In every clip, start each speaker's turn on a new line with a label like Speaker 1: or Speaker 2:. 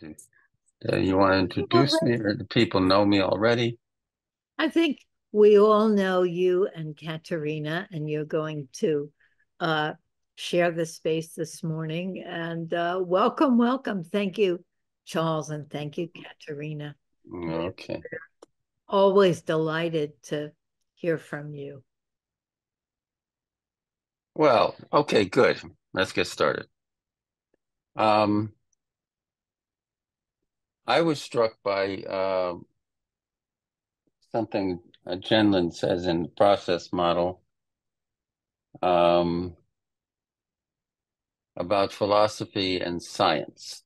Speaker 1: You want to introduce me, or do people know me already?
Speaker 2: I think we all know you and Katerina, and you're going to uh, share the space this morning. And welcome, welcome. Thank you, Charles, and thank you, Katerina. We're
Speaker 1: Okay.
Speaker 2: always delighted to hear from you.
Speaker 1: Well, okay, good. Let's get started. Um, I was struck by something Gendlin says in the process model um, about philosophy and science.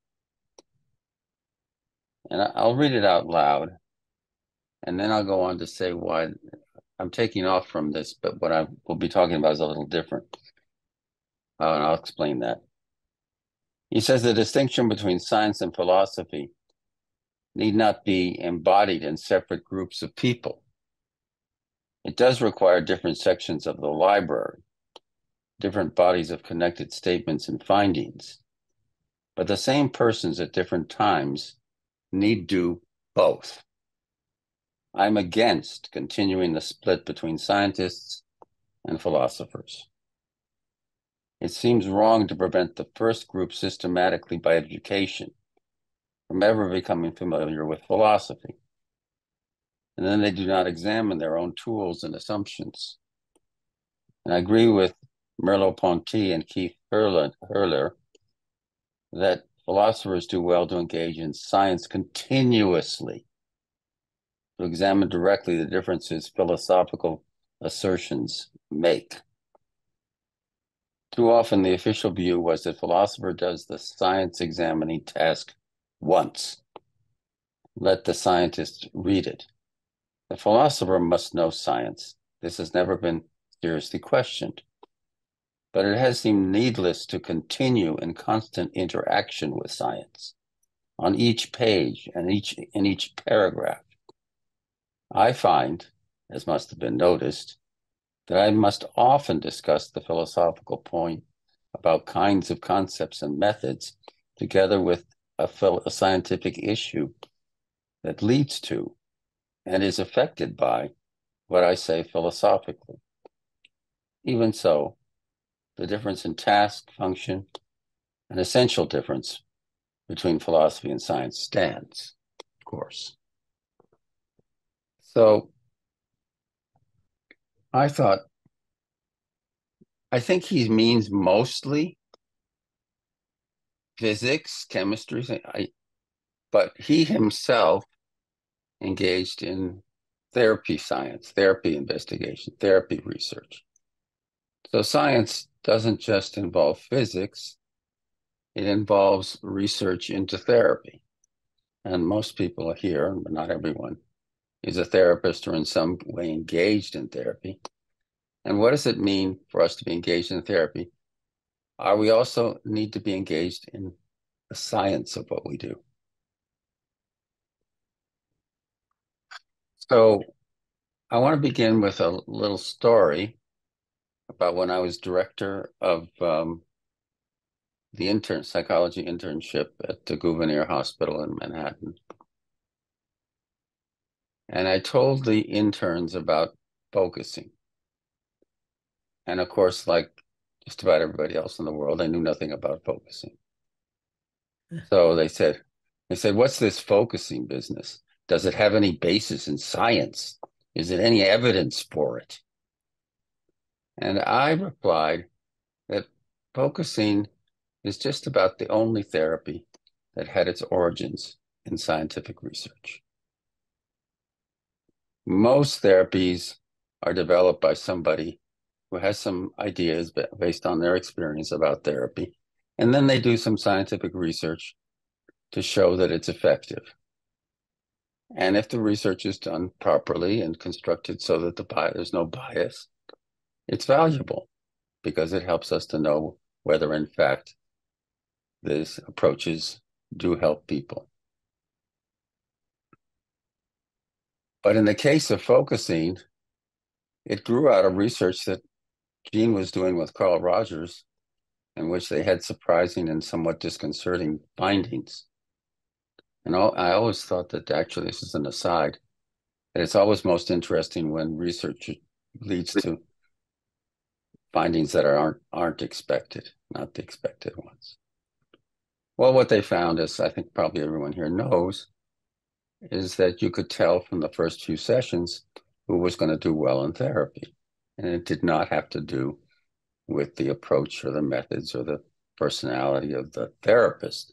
Speaker 1: And I'll read it out loud, and then I'll go on to say why I'm taking off from this, but what I will be talking about is a little different. And I'll explain that. He says the distinction between science and philosophy need not be embodied in separate groups of people. It does require different sections of the library, different bodies of connected statements and findings, but the same persons at different times need do both. I'm against continuing the split between scientists and philosophers. It seems wrong to prevent the first group systematically by education from ever becoming familiar with philosophy. And then they do not examine their own tools and assumptions. And I agree with Merleau-Ponty and Keith Herler that philosophers do well to engage in science continuously, to examine directly the differences philosophical assertions make. Too often, the official view was that philosopher does the science examining task once. Let the scientist read it. The philosopher must know science. This has never been seriously questioned. But it has seemed needless to continue in constant interaction with science on each page and in each paragraph. I find, as must have been noticed, that I must often discuss the philosophical point about kinds of concepts and methods together with a scientific issue that leads to and is affected by what I say philosophically. Even so, the difference in task, function, an essential difference between philosophy and science stands, of course. So I thought, I think he means mostly physics, chemistry, but he himself engaged in therapy science, therapy investigation, therapy research. So science doesn't just involve physics, it involves research into therapy. And most people here, but not everyone, is a therapist or in some way engaged in therapy. And what does it mean for us to be engaged in therapy? Are we also need to be engaged in the science of what we do? So I want to begin with a little story about when I was director of the psychology internship at the Gouverneur Hospital in Manhattan. And I told the interns about focusing. And of course, like just about everybody else in the world, I knew nothing about focusing. So they said, what's this focusing business? Does it have any basis in science? Is there any evidence for it? And I replied that focusing is just about the only therapy that had its origins in scientific research. Most therapies are developed by somebody who has some ideas based on their experience about therapy, and then they do some scientific research to show that it's effective. And if the research is done properly and constructed so that there's no bias, it's valuable because it helps us to know whether, in fact, these approaches do help people. But in the case of focusing, it grew out of research that Eugene was doing with Carl Rogers, in which they had surprising and somewhat disconcerting findings. And I always thought that actually, this is an aside, that it's always most interesting when research leads to findings that aren't expected, not the expected ones. Well, what they found, as I think probably everyone here knows, is that you could tell from the first few sessions who was going to do well in therapy. And it did not have to do with the approach or the methods or the personality of the therapist.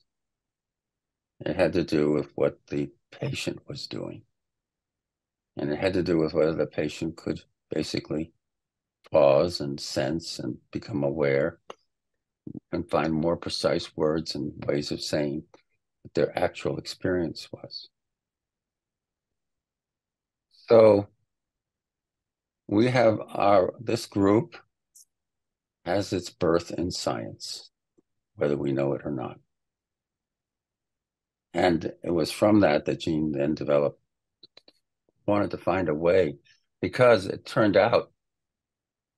Speaker 1: It had to do with what the patient was doing. And it had to do with whether the patient could basically pause and sense and become aware and find more precise words and ways of saying what their actual experience was. So we have this group has its birth in science, whether we know it or not. And it was from that Gene then wanted to find a way, because it turned out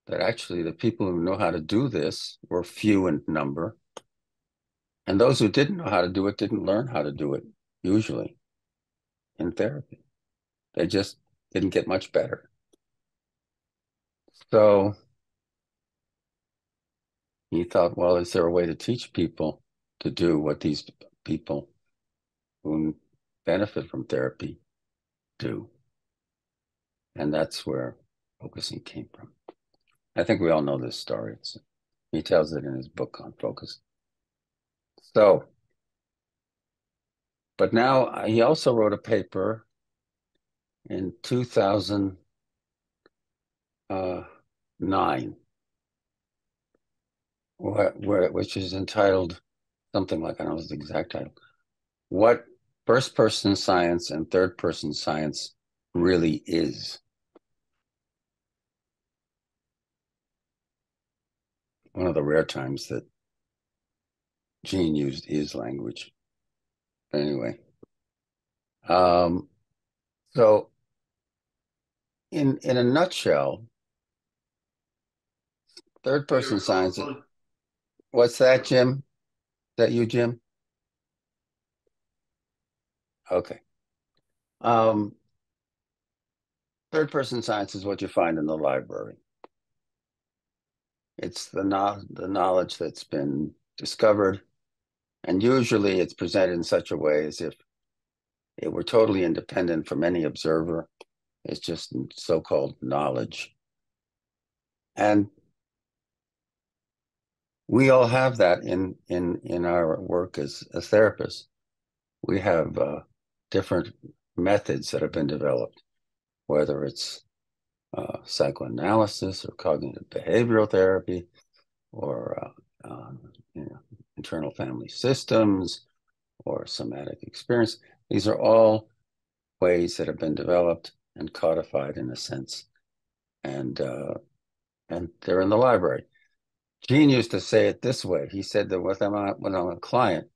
Speaker 1: that actually the people who know how to do this were few in number. And those who didn't know how to do it didn't learn how to do it, usually, in therapy. They just didn't get much better. So he thought, well, is there a way to teach people to do what these people who benefit from therapy do? And that's where focusing came from. I think we all know this story. He tells it in his book on focus. So, but now he also wrote a paper in 2009, which is entitled something like, I don't know the exact title, What First-Person Science and Third-Person Science Really Is. One of the rare times that Gene used his language. But anyway, so in a nutshell, third-person science. What's that, Jim? Is that you, Jim? Okay. Third-person science is what you find in the library. It's the knowledge that's been discovered, and usually it's presented in such a way as if it were totally independent from any observer. It's just so-called knowledge. And we all have that in our work as therapists. We have different methods that have been developed, whether it's psychoanalysis or cognitive behavioral therapy or internal family systems or somatic experience. These are all ways that have been developed and codified in a sense, and they're in the library. Gene used to say it this way. He said that when I'm a client,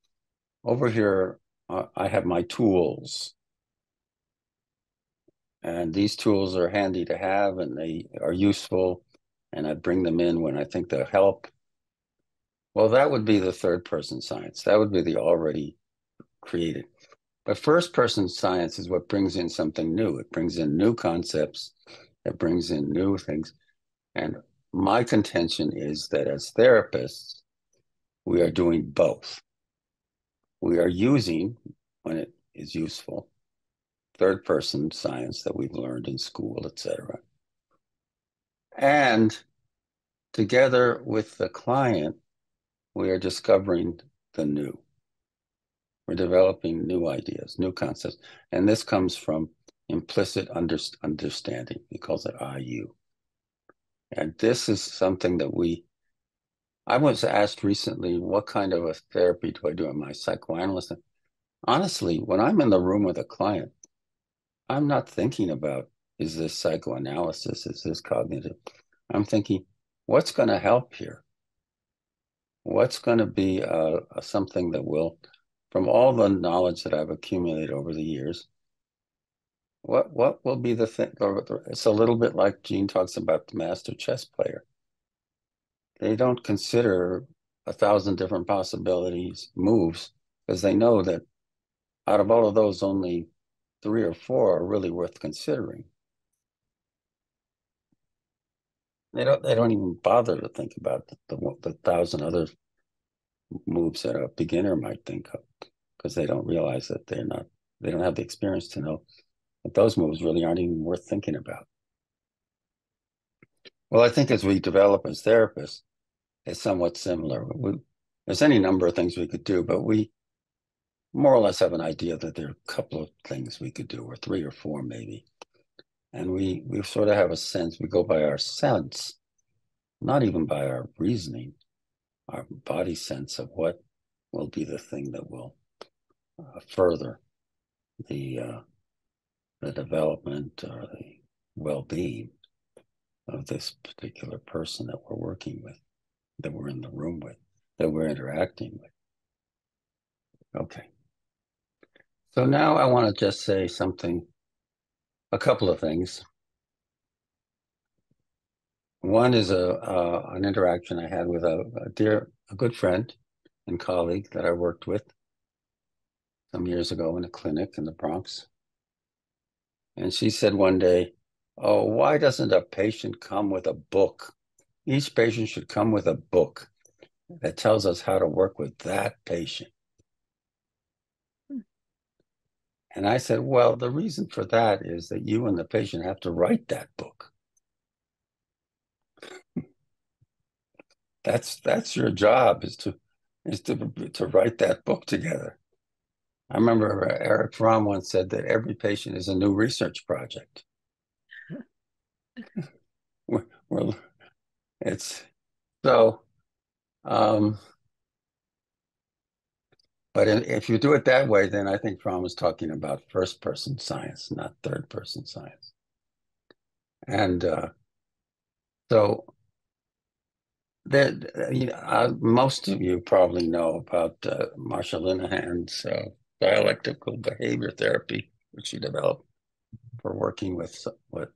Speaker 1: over here, I have my tools. And these tools are handy to have, and they are useful, and I bring them in when I think they'll help. Well, that would be the third-person science. That would be the already created. But first-person science is what brings in something new. It brings in new concepts. It brings in new things. And my contention is that as therapists, we are doing both. We are using, when it is useful, third-person science that we've learned in school, etc. And together with the client, we are discovering the new. We're developing new ideas, new concepts. And this comes from implicit understanding. He calls it IU. And this is something that I was asked recently, what kind of a therapy do I do? Am I a psychoanalyst? Honestly, when I'm in the room with a client, I'm not thinking about, is this psychoanalysis? Is this cognitive? I'm thinking, what's going to help here? What's going to be something that will, from all the knowledge that I've accumulated over the years, what will be the thing? It's a little bit like Gene talks about the master chess player. They don't consider 1,000 different possibilities, moves, because they know that out of all of those, only 3 or 4 are really worth considering. They don't even bother to think about the 1,000 other moves that a beginner might think of, because they don't realize that they don't have the experience to know that those moves really aren't even worth thinking about. Well, I think as we develop as therapists, it's somewhat similar. There's any number of things we could do, but we more or less have an idea that there are a couple of things we could do, or 3 or 4 maybe. And we sort of have a sense, we go by our sense, not even by our reasoning, our body sense of what will be the thing that will further the development or the well-being of this particular person that we're working with, that we're in the room with, that we're interacting with. Okay. So now I want to just say something, a couple of things. One is an interaction I had with a good friend and colleague that I worked with some years ago in a clinic in the Bronx. And she said one day, "Oh, why doesn't a patient come with a book? Each patient should come with a book that tells us how to work with that patient." And I said, well, the reason for that is that you and the patient have to write that book. That's your job, is to write that book together. I remember Eric Fromm once said that every patient is a new research project. Well, it's so, but if you do it that way, then I think Fromm is talking about first-person science, not third-person science. And so most of you probably know about Marsha Linehan's dialectical behavior therapy, which she developed for working with what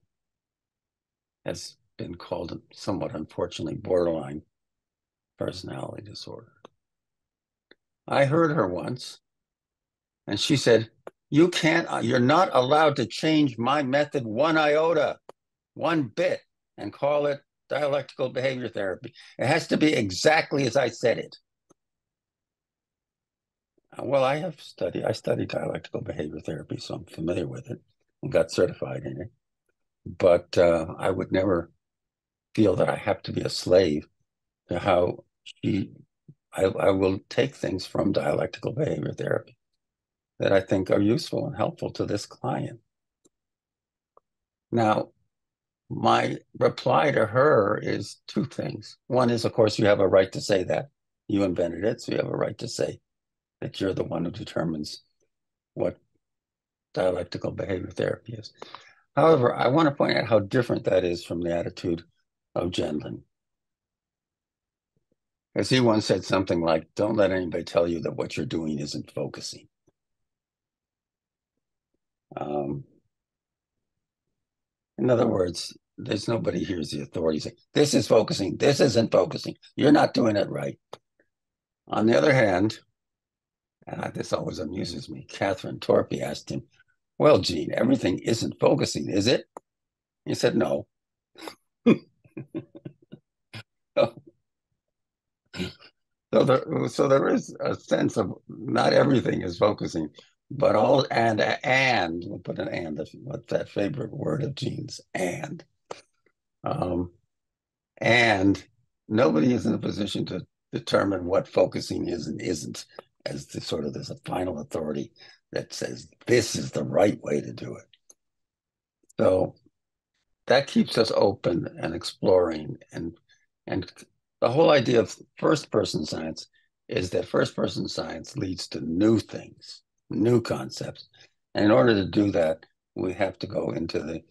Speaker 1: has been called, somewhat unfortunately, borderline personality disorder. I heard her once, and she said, you're not allowed to change my method 1 iota, 1 bit, and call it dialectical behavior therapy. It has to be exactly as I said it. Well, I studied dialectical behavior therapy, so I'm familiar with it and got certified in it. But I would never feel that I have to be a slave to how I will take things from dialectical behavior therapy that I think are useful and helpful to this client. Now, my reply to her is 2 things. One is, of course, you have a right to say that. You invented it, so you have a right to say that you're the one who determines what dialectical behavior therapy is. However, I want to point out how different that is from the attitude of Gendlin. As he once said something like, don't let anybody tell you that what you're doing isn't focusing. In other words, there's nobody here's the authority saying, this is focusing, this isn't focusing, you're not doing it right. On the other hand, and this always amuses me, Catherine Torpy asked him, well, Gene, everything isn't focusing, is it? He said, no. So there is a sense of not everything is focusing, but all, and we'll put an and, what's that favorite word of Gene's, and nobody is in a position to determine what focusing is and isn't, as the sort of there's a final authority that says this is the right way to do it. So that keeps us open and exploring, and the whole idea of first-person science is that first-person science leads to new things, new concepts. And in order to do that, we have to go into the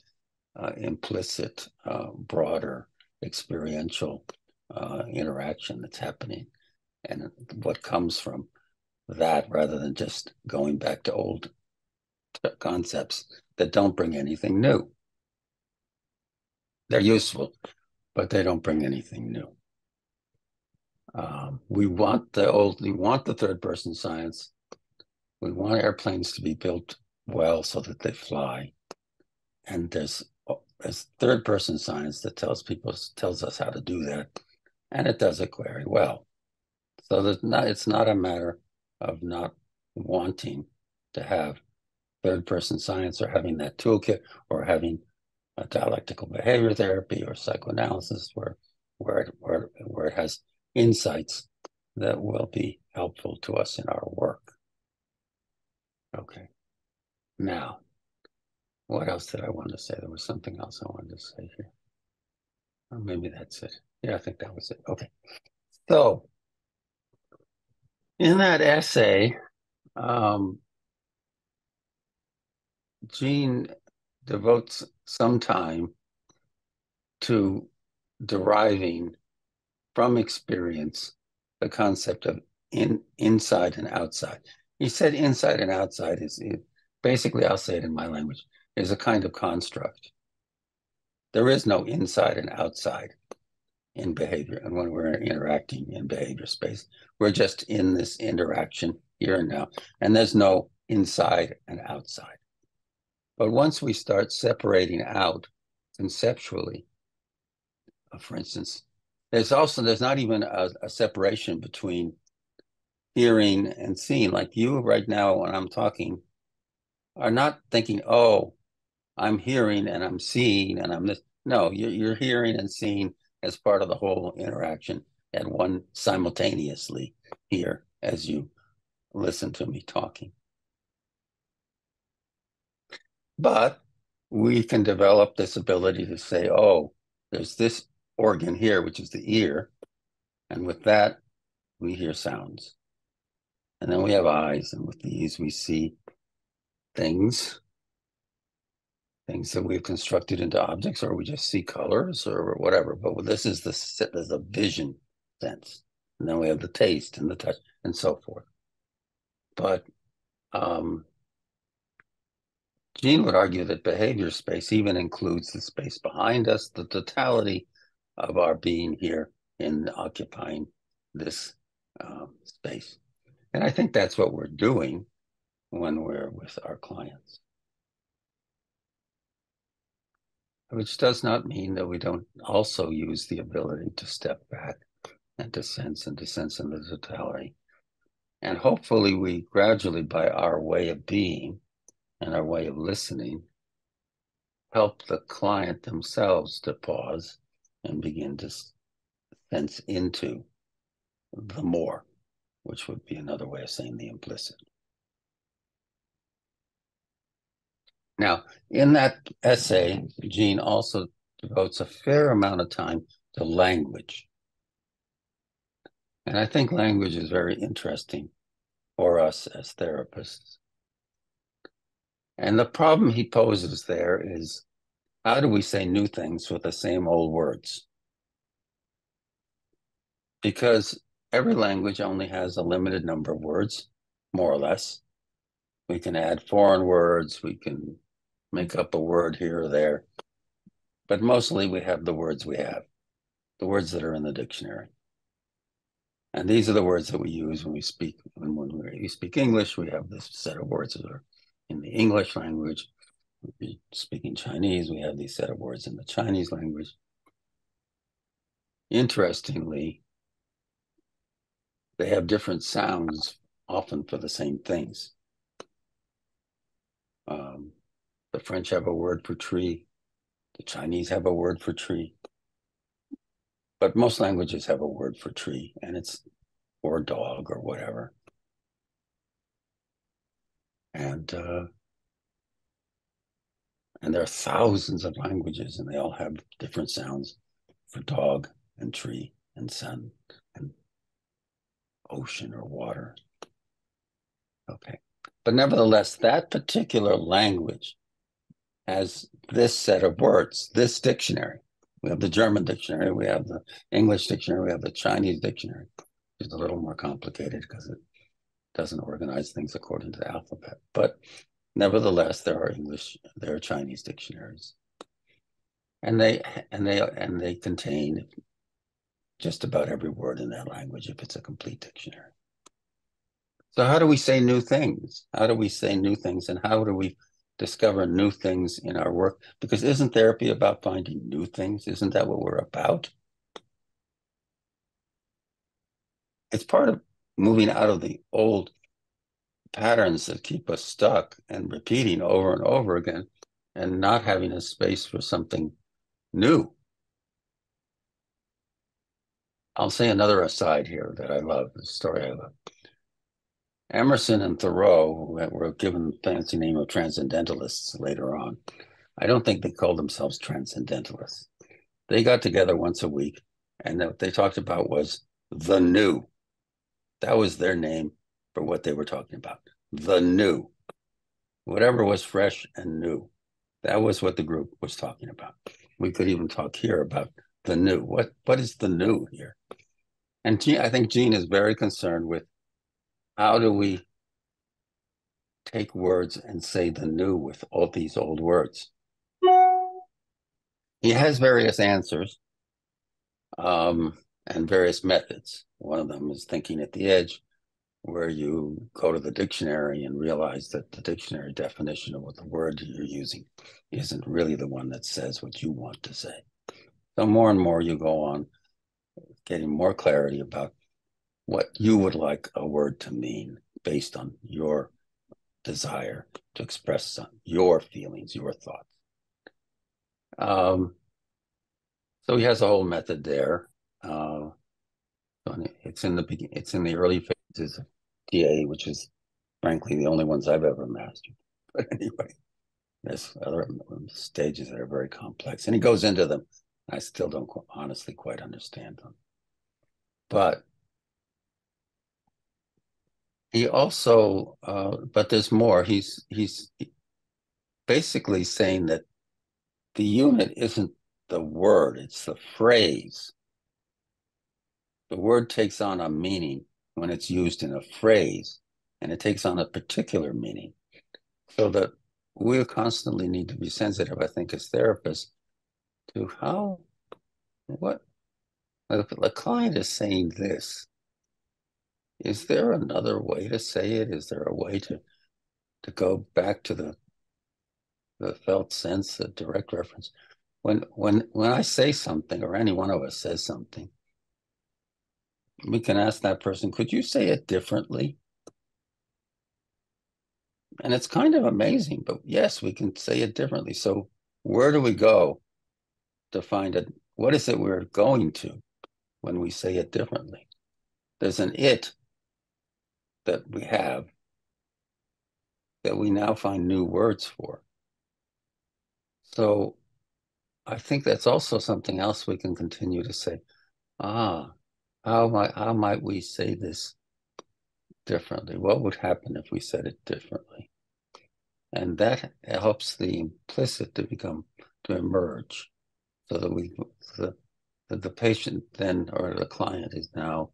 Speaker 1: implicit, broader experiential interaction that's happening and what comes from that, rather than just going back to old concepts that don't bring anything new. They're useful, but they don't bring anything new. We want the third person science. We want airplanes to be built well so that they fly. And there's third-person science that tells us how to do that, and it does it very well. So it's not a matter of not wanting to have third-person science or having that toolkit or having a dialectical behavior therapy or psychoanalysis where it has insights that will be helpful to us in our work. Okay. Now, what else did I want to say? There was something else I wanted to say here. Or maybe that's it. Yeah, I think that was it. Okay. So, in that essay, Gene devotes some time to deriving from experience the concept of inside and outside. He said inside and outside is basically, I'll say it in my language, is a kind of construct. There is no inside and outside in behavior. And when we're interacting in behavior space, we're just in this interaction here and now. And there's no inside and outside. But once we start separating out conceptually, for instance, there's not even a separation between hearing and seeing. Like you right now, when I'm talking, are not thinking, oh, I'm hearing and I'm seeing and I'm this. No, you're hearing and seeing as part of the whole interaction at one simultaneously here as you listen to me talking. But we can develop this ability to say, oh, there's this organ here, which is the ear. And with that, we hear sounds. And then we have eyes, and with these we see things that we've constructed into objects, or we just see colors or whatever. But this is there's a vision sense. And then we have the taste and the touch and so forth. But Gene would argue that behavior space even includes the space behind us, the totality of our being here in occupying this space. And I think that's what we're doing when we're with our clients. Which does not mean that we don't also use the ability to step back and to sense in the totality. And hopefully we gradually, by our way of being and our way of listening, help the client themselves to pause and begin to sense into the more, which would be another way of saying the implicit. Now, in that essay, Gene also devotes a fair amount of time to language. And I think language is very interesting for us as therapists. And the problem he poses there is, how do we say new things with the same old words? Because every language only has a limited number of words, more or less. We can add foreign words, we can make up a word here or there, but mostly we have the words we have, the words that are in the dictionary. And these are the words that we use when we speak. When we speak English, we have this set of words that are in the English language. When we speak in Chinese, we have these set of words in the Chinese language. Interestingly, they have different sounds often for the same things. The French have a word for tree. The Chinese have a word for tree. But most languages have a word for tree, and it's or dog or whatever. And there are thousands of languages, and they all have different sounds for dog and tree and sun and ocean or water. Okay. But nevertheless, that particular language has this set of words, this dictionary. We have the German dictionary, we have the English dictionary, we have the Chinese dictionary. It's a little more complicated because it doesn't organize things according to the alphabet. But nevertheless, there are Chinese dictionaries. And they contain just about every word in that language if it's a complete dictionary. So how do we say new things? How do we say new things, and how do we discover new things in our work? Because isn't therapy about finding new things? Isn't that what we're about? It's part of moving out of the old patterns that keep us stuck and repeating over and over again and not having a space for something new. I'll say another aside here that I love, the story I love. Emerson and Thoreau, who were given the fancy name of transcendentalists later on, I don't think they called themselves transcendentalists. They got together once a week, and what they talked about was the new. That was their name for what they were talking about. The new. Whatever was fresh and new. That was what the group was talking about. We could even talk here about the new. What is the new here? And I think Gene is very concerned with how do we take words and say the new with all these old words. He has various answers and various methods. One of them is thinking at the edge, where you go to the dictionary and realize that the dictionary definition of what the word you're using isn't really the one that says what you want to say. So more and more you go on getting more clarity about what you would like a word to mean based on your desire to express your feelings, your thoughts. So he has a whole method there. It's in the early phases of TA, which is frankly the only ones I've ever mastered. But anyway, there's other stages that are very complex, and he goes into them. I still don't honestly quite understand them. But he also, but there's more. He's basically saying that the unit isn't the word, it's the phrase. The word takes on a meaning when it's used in a phrase, and it takes on a particular meaning. So that we constantly need to be sensitive, I think, as therapists, to what the client is saying this. Is there another way to say it? Is there a way to go back to the felt sense, the direct reference? When I say something, or any one of us says something, we can ask that person, could you say it differently? And it's kind of amazing, but yes, we can say it differently. So where do we go to find it? What is it we're going to when we say it differently? There's an it that we have that we now find new words for. So I think that's also something else we can continue to say, how might we say this differently? What would happen if we said it differently? And that helps the implicit to emerge, so that the patient then, or the client, is now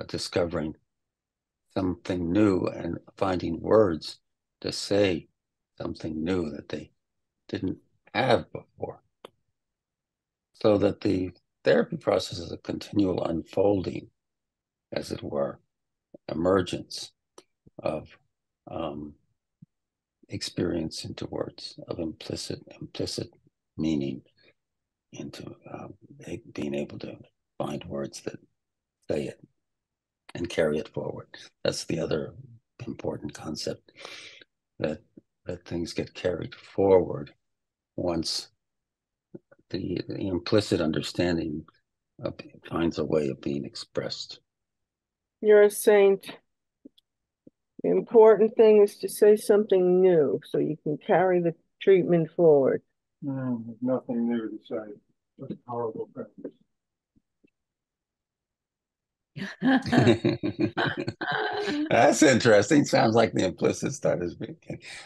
Speaker 1: discovering something new and finding words to say something new that they didn't have before. So that the therapy process is a continual unfolding, as it were, emergence of experience into words, of implicit meaning into being able to find words that say it and carry it forward. That's the other important concept, that things get carried forward once the implicit understanding finds a way of being expressed.
Speaker 3: You're a saint. The important thing is to say something new so you can carry the treatment forward.
Speaker 4: There's nothing new to say. It's a powerful practice.
Speaker 1: That's interesting. Sounds like the implicit stuff is being.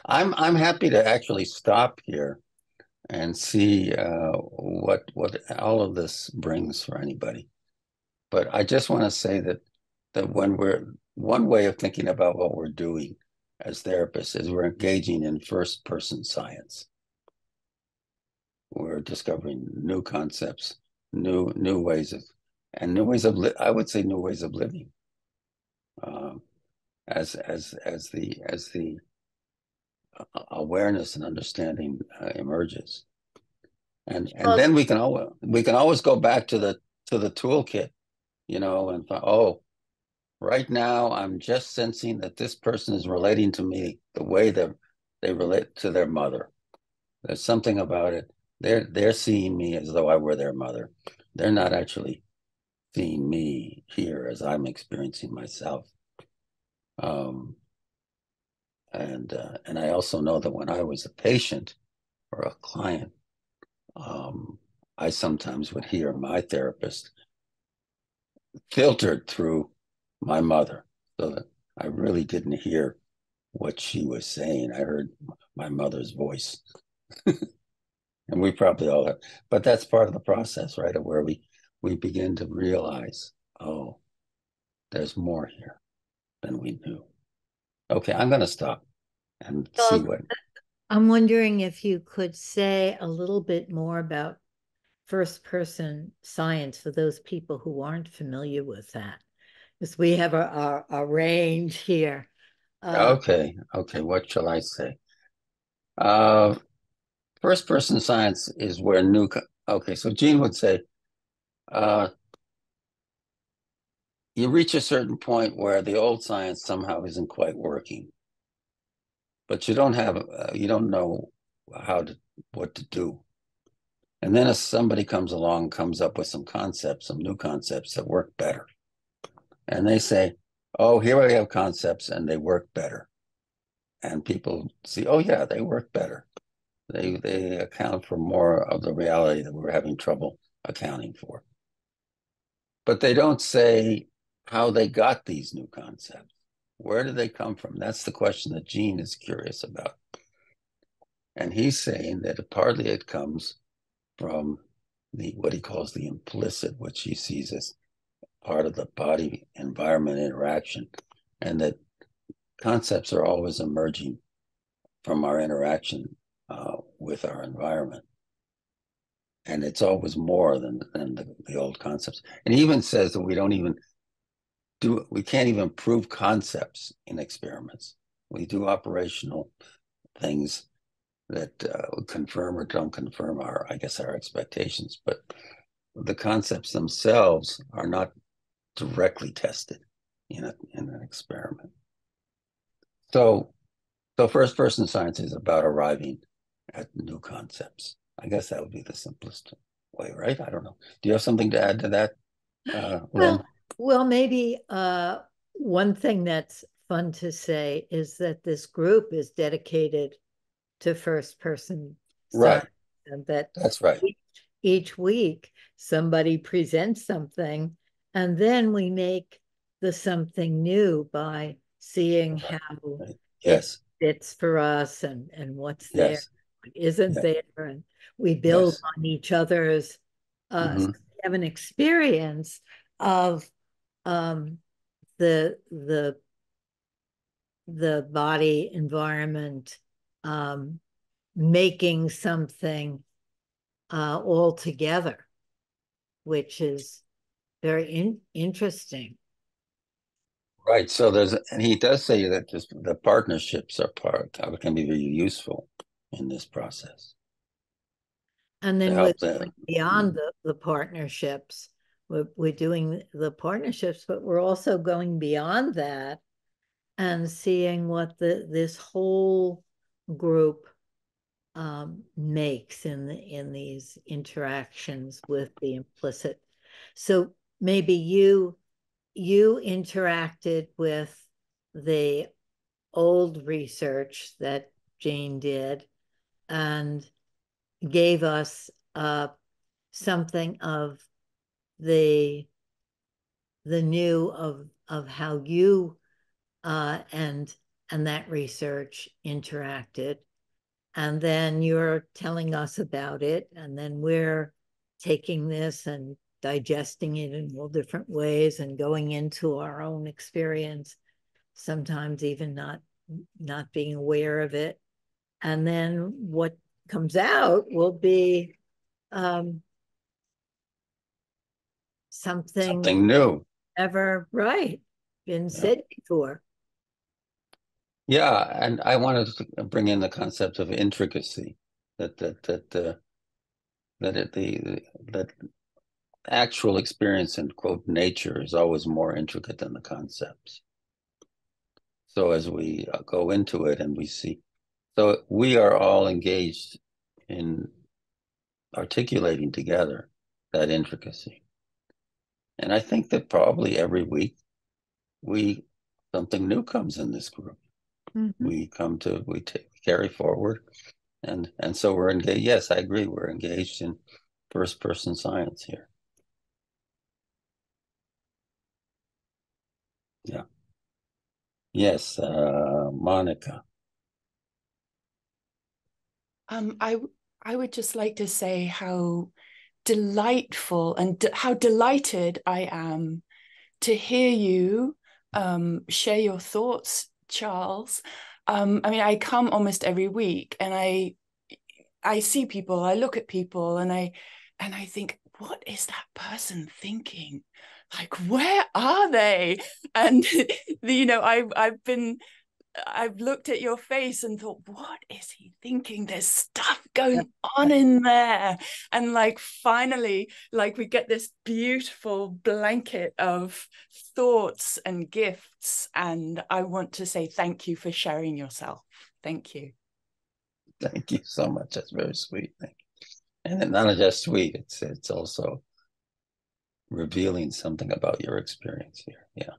Speaker 1: I'm happy to actually stop here and see what all of this brings for anybody. But I just want to say that when one way of thinking about what we're doing as therapists is we're engaging in first person science. We're discovering new concepts, new ways of, I would say new ways of living. as the awareness and understanding emerges. And then we can always go back to the toolkit, and oh, right now I'm just sensing that this person is relating to me the way that they relate to their mother. There's something about it. They're seeing me as though I were their mother. They're not actually seeing me here as I'm experiencing myself. And I also know that when I was a patient or a client, I sometimes would hear my therapist filtered through my mother, so that I really didn't hear what she was saying. I heard my mother's voice. And we probably all have, but that's part of the process, right? Of where we begin to realize, oh, there's more here than we knew. Okay, I'm going to stop and see what.
Speaker 2: I'm wondering if you could say a little bit more about first person science for those people who aren't familiar with that, because we have a range here.
Speaker 1: Okay, what shall I say? First person science is where okay, so Gene would say, you reach a certain point where the old science somehow isn't quite working, but you don't know what to do. And then if somebody comes along, comes up with some new concepts that work better. And they say, oh, here we have concepts and they work better. And people see, oh yeah, they work better. They account for more of the reality that we're having trouble accounting for. But they don't say how they got these new concepts. Where did they come from? That's the question that Gene is curious about. And he's saying that partly it comes from what he calls the implicit, which he sees as part of the body environment interaction, and that concepts are always emerging from our interaction with our environment. And it's always more than the old concepts. And he even says that we can't even prove concepts in experiments. We do operational things that confirm or don't confirm our expectations, but the concepts themselves are not directly tested in an experiment. So first person science is about arriving at new concepts. I guess that would be the simplest way, right? I don't know. Do you have something to add to that, Lynn?
Speaker 2: Well, maybe one thing that's fun to say is that this group is dedicated to first person science, and
Speaker 1: that's right.
Speaker 2: Each week somebody presents something, and then we make the something new by seeing how
Speaker 1: yes.
Speaker 2: it fits for us and what's there, what isn't there, and we build on each other's. So we have an experience of the body environment making something all together, which is very interesting.
Speaker 1: Right. So and he does say that the partnerships can be very useful in this process.
Speaker 2: And then we're going beyond the partnerships. We're doing the partnerships, but we're also going beyond that and seeing what this whole group makes in these interactions with the implicit. So maybe you interacted with the old research that Jane did and gave us something of the new of how you and that research interacted. And then you're telling us about it, and then we're taking this and digesting it in all different ways and going into our own experience, sometimes even not being aware of it. And then what comes out will be something
Speaker 1: new,
Speaker 2: ever been said before.
Speaker 1: Yeah, and I wanted to bring in the concept of intricacy, that actual experience in quote nature is always more intricate than the concepts. So as we go into it and we see, so we are all engaged in articulating together that intricacy. And I think that probably every week something new comes in this group.
Speaker 2: Mm-hmm.
Speaker 1: We carry forward, and so we're engaged. Yes, I agree. We're engaged in first person science here. Yeah. Yes, Monica.
Speaker 5: I would just like to say how delightful and how delighted I am to hear you share your thoughts, Charles. I mean, I come almost every week, and I see people, I look at people, and I think, what is that person thinking? Like, where are they? And I've looked at your face and thought, what is he thinking? There's stuff going on in there. And like, finally, like we get this beautiful blanket of thoughts and gifts. And I want to say thank you for sharing yourself. Thank you.
Speaker 1: Thank you so much. That's very sweet. Thank you. And not just sweet, it's also revealing something about your experience here. Yeah.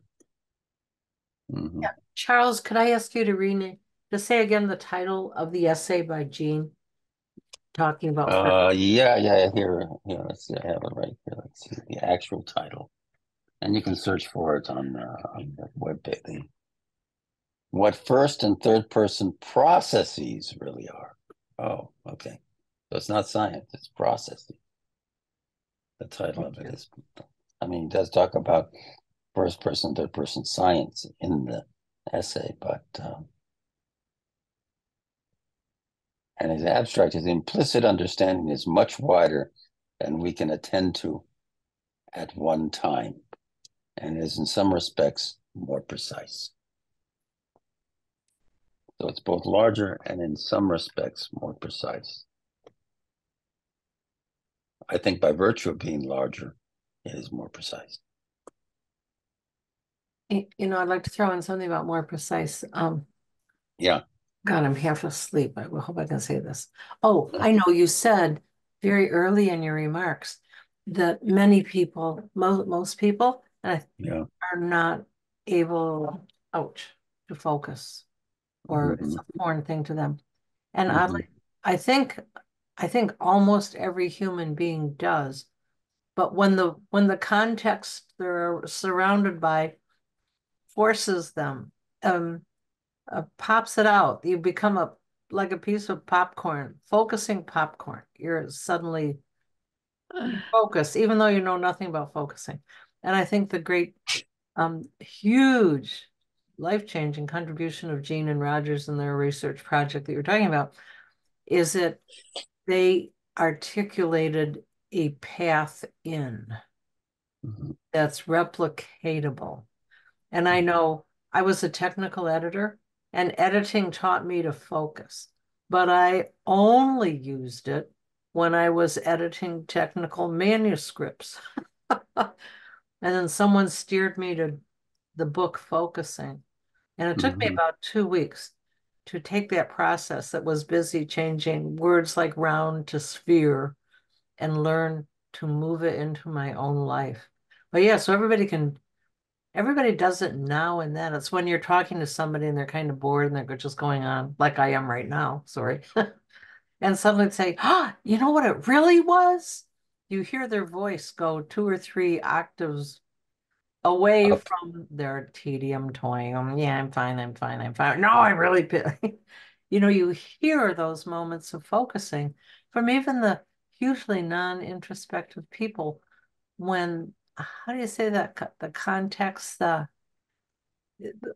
Speaker 1: Mm-hmm.
Speaker 2: Yeah. Charles, could I ask you to say again the title of the essay by Gene talking about
Speaker 1: Here, let's see, I have it right here. Let's see the actual title. And you can search for it on the webpage. What first and third person processes really are. Oh, okay. So it's not science, it's processing. The title of it is, I mean, it does talk about first person, third person science in the essay, but and his abstract is implicit understanding is much wider than we can attend to at one time, and is in some respects more precise. So it's both larger and in some respects more precise. I think by virtue of being larger, it is more precise.
Speaker 2: You know, I'd like to throw in something about more precise.
Speaker 1: Yeah.
Speaker 2: God, I'm half asleep. I hope I can say this. Oh, I know you said very early in your remarks that many people, most people, are not able, to focus, or it's a foreign thing to them. And I think almost every human being does. But when the context they're surrounded by forces them, pops it out, you become like a piece of popcorn, focusing popcorn. You're suddenly focused, even though you know nothing about focusing. And I think the great, huge, life-changing contribution of Gene and Rogers and their research project that you're talking about is that they articulated a path in that's replicatable. And I know I was a technical editor, and editing taught me to focus, but I only used it when I was editing technical manuscripts. And then someone steered me to the book Focusing. And it took me about 2 weeks to take that process that was busy changing words like round to sphere and learn to move it into my own life. But yeah, so everybody does it now and then. It's when you're talking to somebody and they're kind of bored and they're just going on like I am right now, sorry. And suddenly say, you know what it really was? You hear their voice go 2 or 3 octaves away from their tedium toying. Yeah, I'm fine. No, I'm really you hear those moments of focusing from even the hugely non-introspective people when, how do you say that, the context,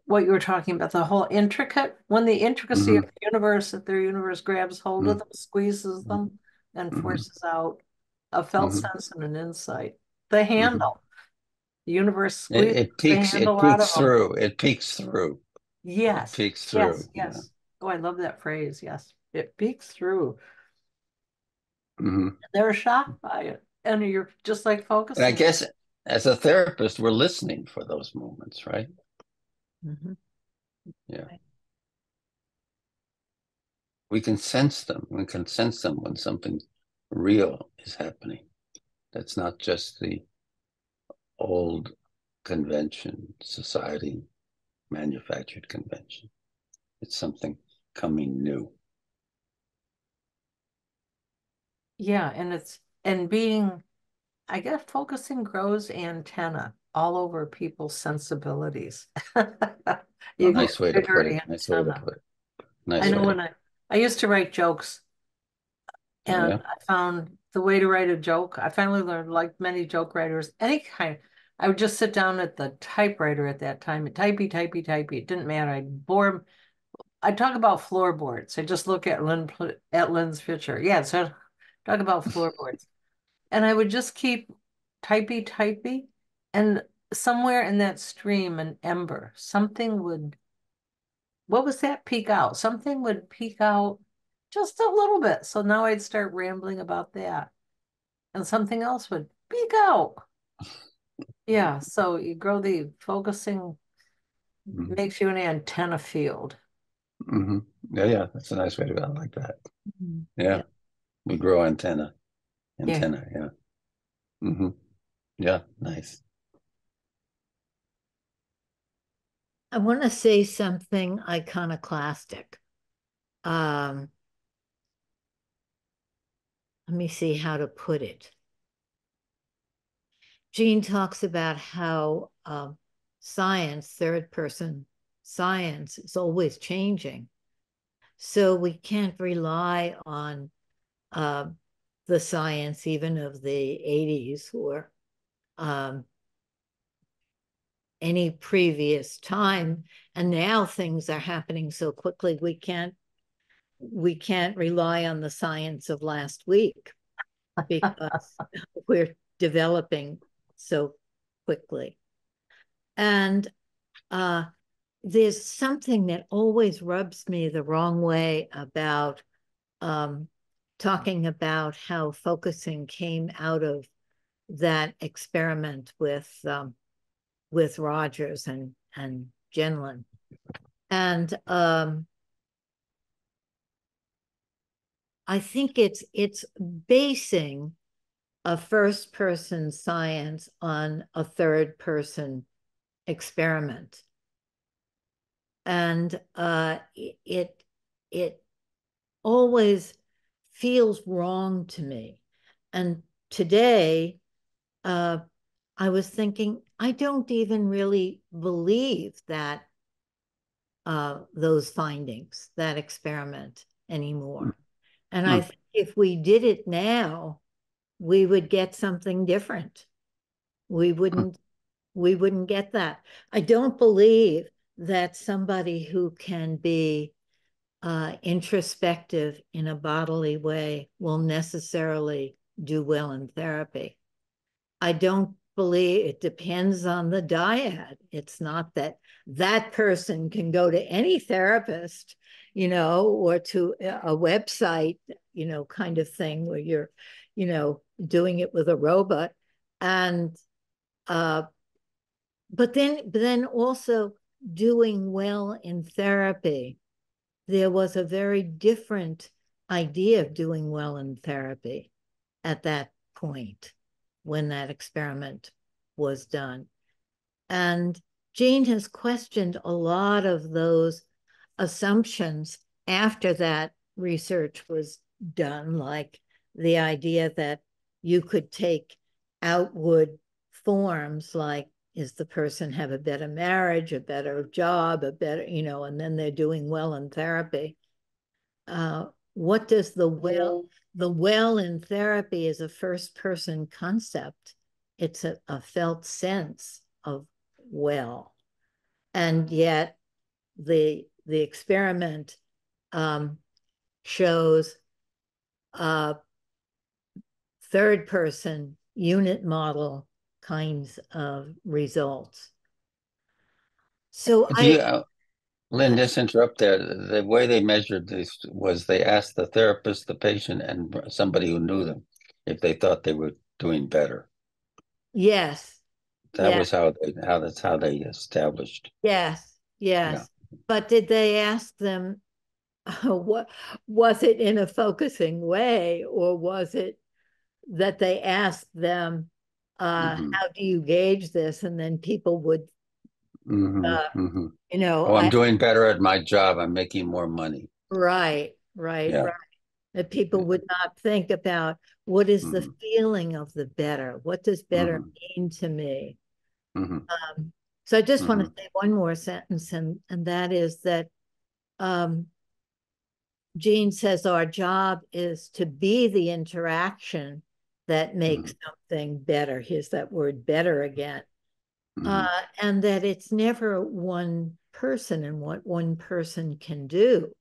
Speaker 2: what you were talking about, the whole when the intricacy of the universe, that their universe grabs hold of them, squeezes them, and forces out a felt sense and an insight. The handle. The universe squeezes
Speaker 1: it peeks through.
Speaker 2: Yes.
Speaker 1: It peeks
Speaker 2: Yes.
Speaker 1: through.
Speaker 2: Yes. Oh, I love that phrase. Yes. It peeks through.
Speaker 1: Hmm.
Speaker 2: They're shocked by it. And you're just like
Speaker 1: And I
Speaker 2: focusing.
Speaker 1: guess as a therapist, we're listening for those moments, right?
Speaker 2: Mm-hmm.
Speaker 1: Yeah. We can sense them. We can sense them when something real is happening. That's not just the old convention, society, manufactured convention. It's something coming new.
Speaker 2: Yeah, and being, I guess focusing grows antenna all over people's sensibilities.
Speaker 1: A
Speaker 2: You get
Speaker 1: nice way to
Speaker 2: bigger
Speaker 1: put it. Nice way to
Speaker 2: antenna.
Speaker 1: put it.
Speaker 2: I
Speaker 1: Nice
Speaker 2: know
Speaker 1: way
Speaker 2: when
Speaker 1: to.
Speaker 2: I used to write jokes,
Speaker 1: Oh,
Speaker 2: and
Speaker 1: yeah.
Speaker 2: I found the way to write a joke. I finally learned, like many joke writers, any kind. I would just sit down at the typewriter at that time, and typey, typey, typey. It didn't matter. I'd bore. I'd talk about floorboards. I just look at Lynn's picture. Yeah, so talk about floorboards. And I would just keep typey, typey, and somewhere in that stream, an ember, something would, what was that, peek out? Something would peek out just a little bit. So now I'd start rambling about that, and something else would peek out. Yeah, so you grow the focusing,
Speaker 1: Mm-hmm.
Speaker 2: makes you an antenna field.
Speaker 1: Mm-hmm. Yeah, yeah. That's a nice way to. I like that. Yeah.
Speaker 2: Yeah.
Speaker 1: We grow antenna.
Speaker 2: Yeah.
Speaker 1: Antenna. Yeah. Mm-hmm. Yeah. Nice.
Speaker 2: I want to say something iconoclastic. Um, Let me see how to put it. Gene talks about how science, third person science, is always changing. So we can't rely on uh, the science even of the 80s or um, any previous time. And now things are happening so quickly, we can't rely on the science of last week because we're developing so quickly. And there's something that always rubs me the wrong way about talking about how focusing came out of that experiment with Rogers and Gendlin. And I think it's basing a first person science on a third person experiment. And it always feels wrong to me. And today, I was thinking, I don't even really believe that those findings, that experiment anymore. And I think if we did it now, we would get something different. We wouldn't get that. I don't believe that somebody who can be introspective in a bodily way will necessarily do well in therapy. I don't believe it depends on the dyad. It's not that that person can go to any therapist, or to a website, kind of thing where you're, doing it with a robot. And but then also doing well in therapy. There was a very different idea of doing well in therapy at that point when that experiment was done. And Gene has questioned a lot of those assumptions after that research was done, like the idea that you could take outward forms like, is the person have a better marriage, a better job, a better, and then they're doing well in therapy. What does the well in therapy is a first person concept. It's a felt sense of well. And yet the experiment shows third person unit model kinds of results. So
Speaker 1: Do you, Lynn, just interrupt there. The way they measured this was they asked the therapist, the patient, and somebody who knew them if they thought they were doing better.
Speaker 2: Yes.
Speaker 1: That
Speaker 2: Yeah.
Speaker 1: was that's how they established.
Speaker 2: Yes.
Speaker 1: Yeah.
Speaker 2: Yes. But did they ask them what was it in a focusing way, or was it that they asked them,
Speaker 1: Mm-hmm.
Speaker 2: how do you gauge this? And then people would,
Speaker 1: Mm-hmm.
Speaker 2: uh,
Speaker 1: Mm-hmm.
Speaker 2: you know,
Speaker 1: Oh, I'm doing better at my job. I'm making more money.
Speaker 2: right.
Speaker 1: Yeah.
Speaker 2: That people would not think about what is the
Speaker 1: Mm-hmm.
Speaker 2: feeling of the better? What does better
Speaker 1: Mm-hmm.
Speaker 2: mean to me?
Speaker 1: Mm-hmm.
Speaker 2: So I just want
Speaker 1: Mm-hmm.
Speaker 2: to say one more sentence, and that is that um, Gene says our job is to be the interaction that makes something better. Here's that word better again.
Speaker 1: Mm-hmm.
Speaker 2: And that it's never one person and what one person can do.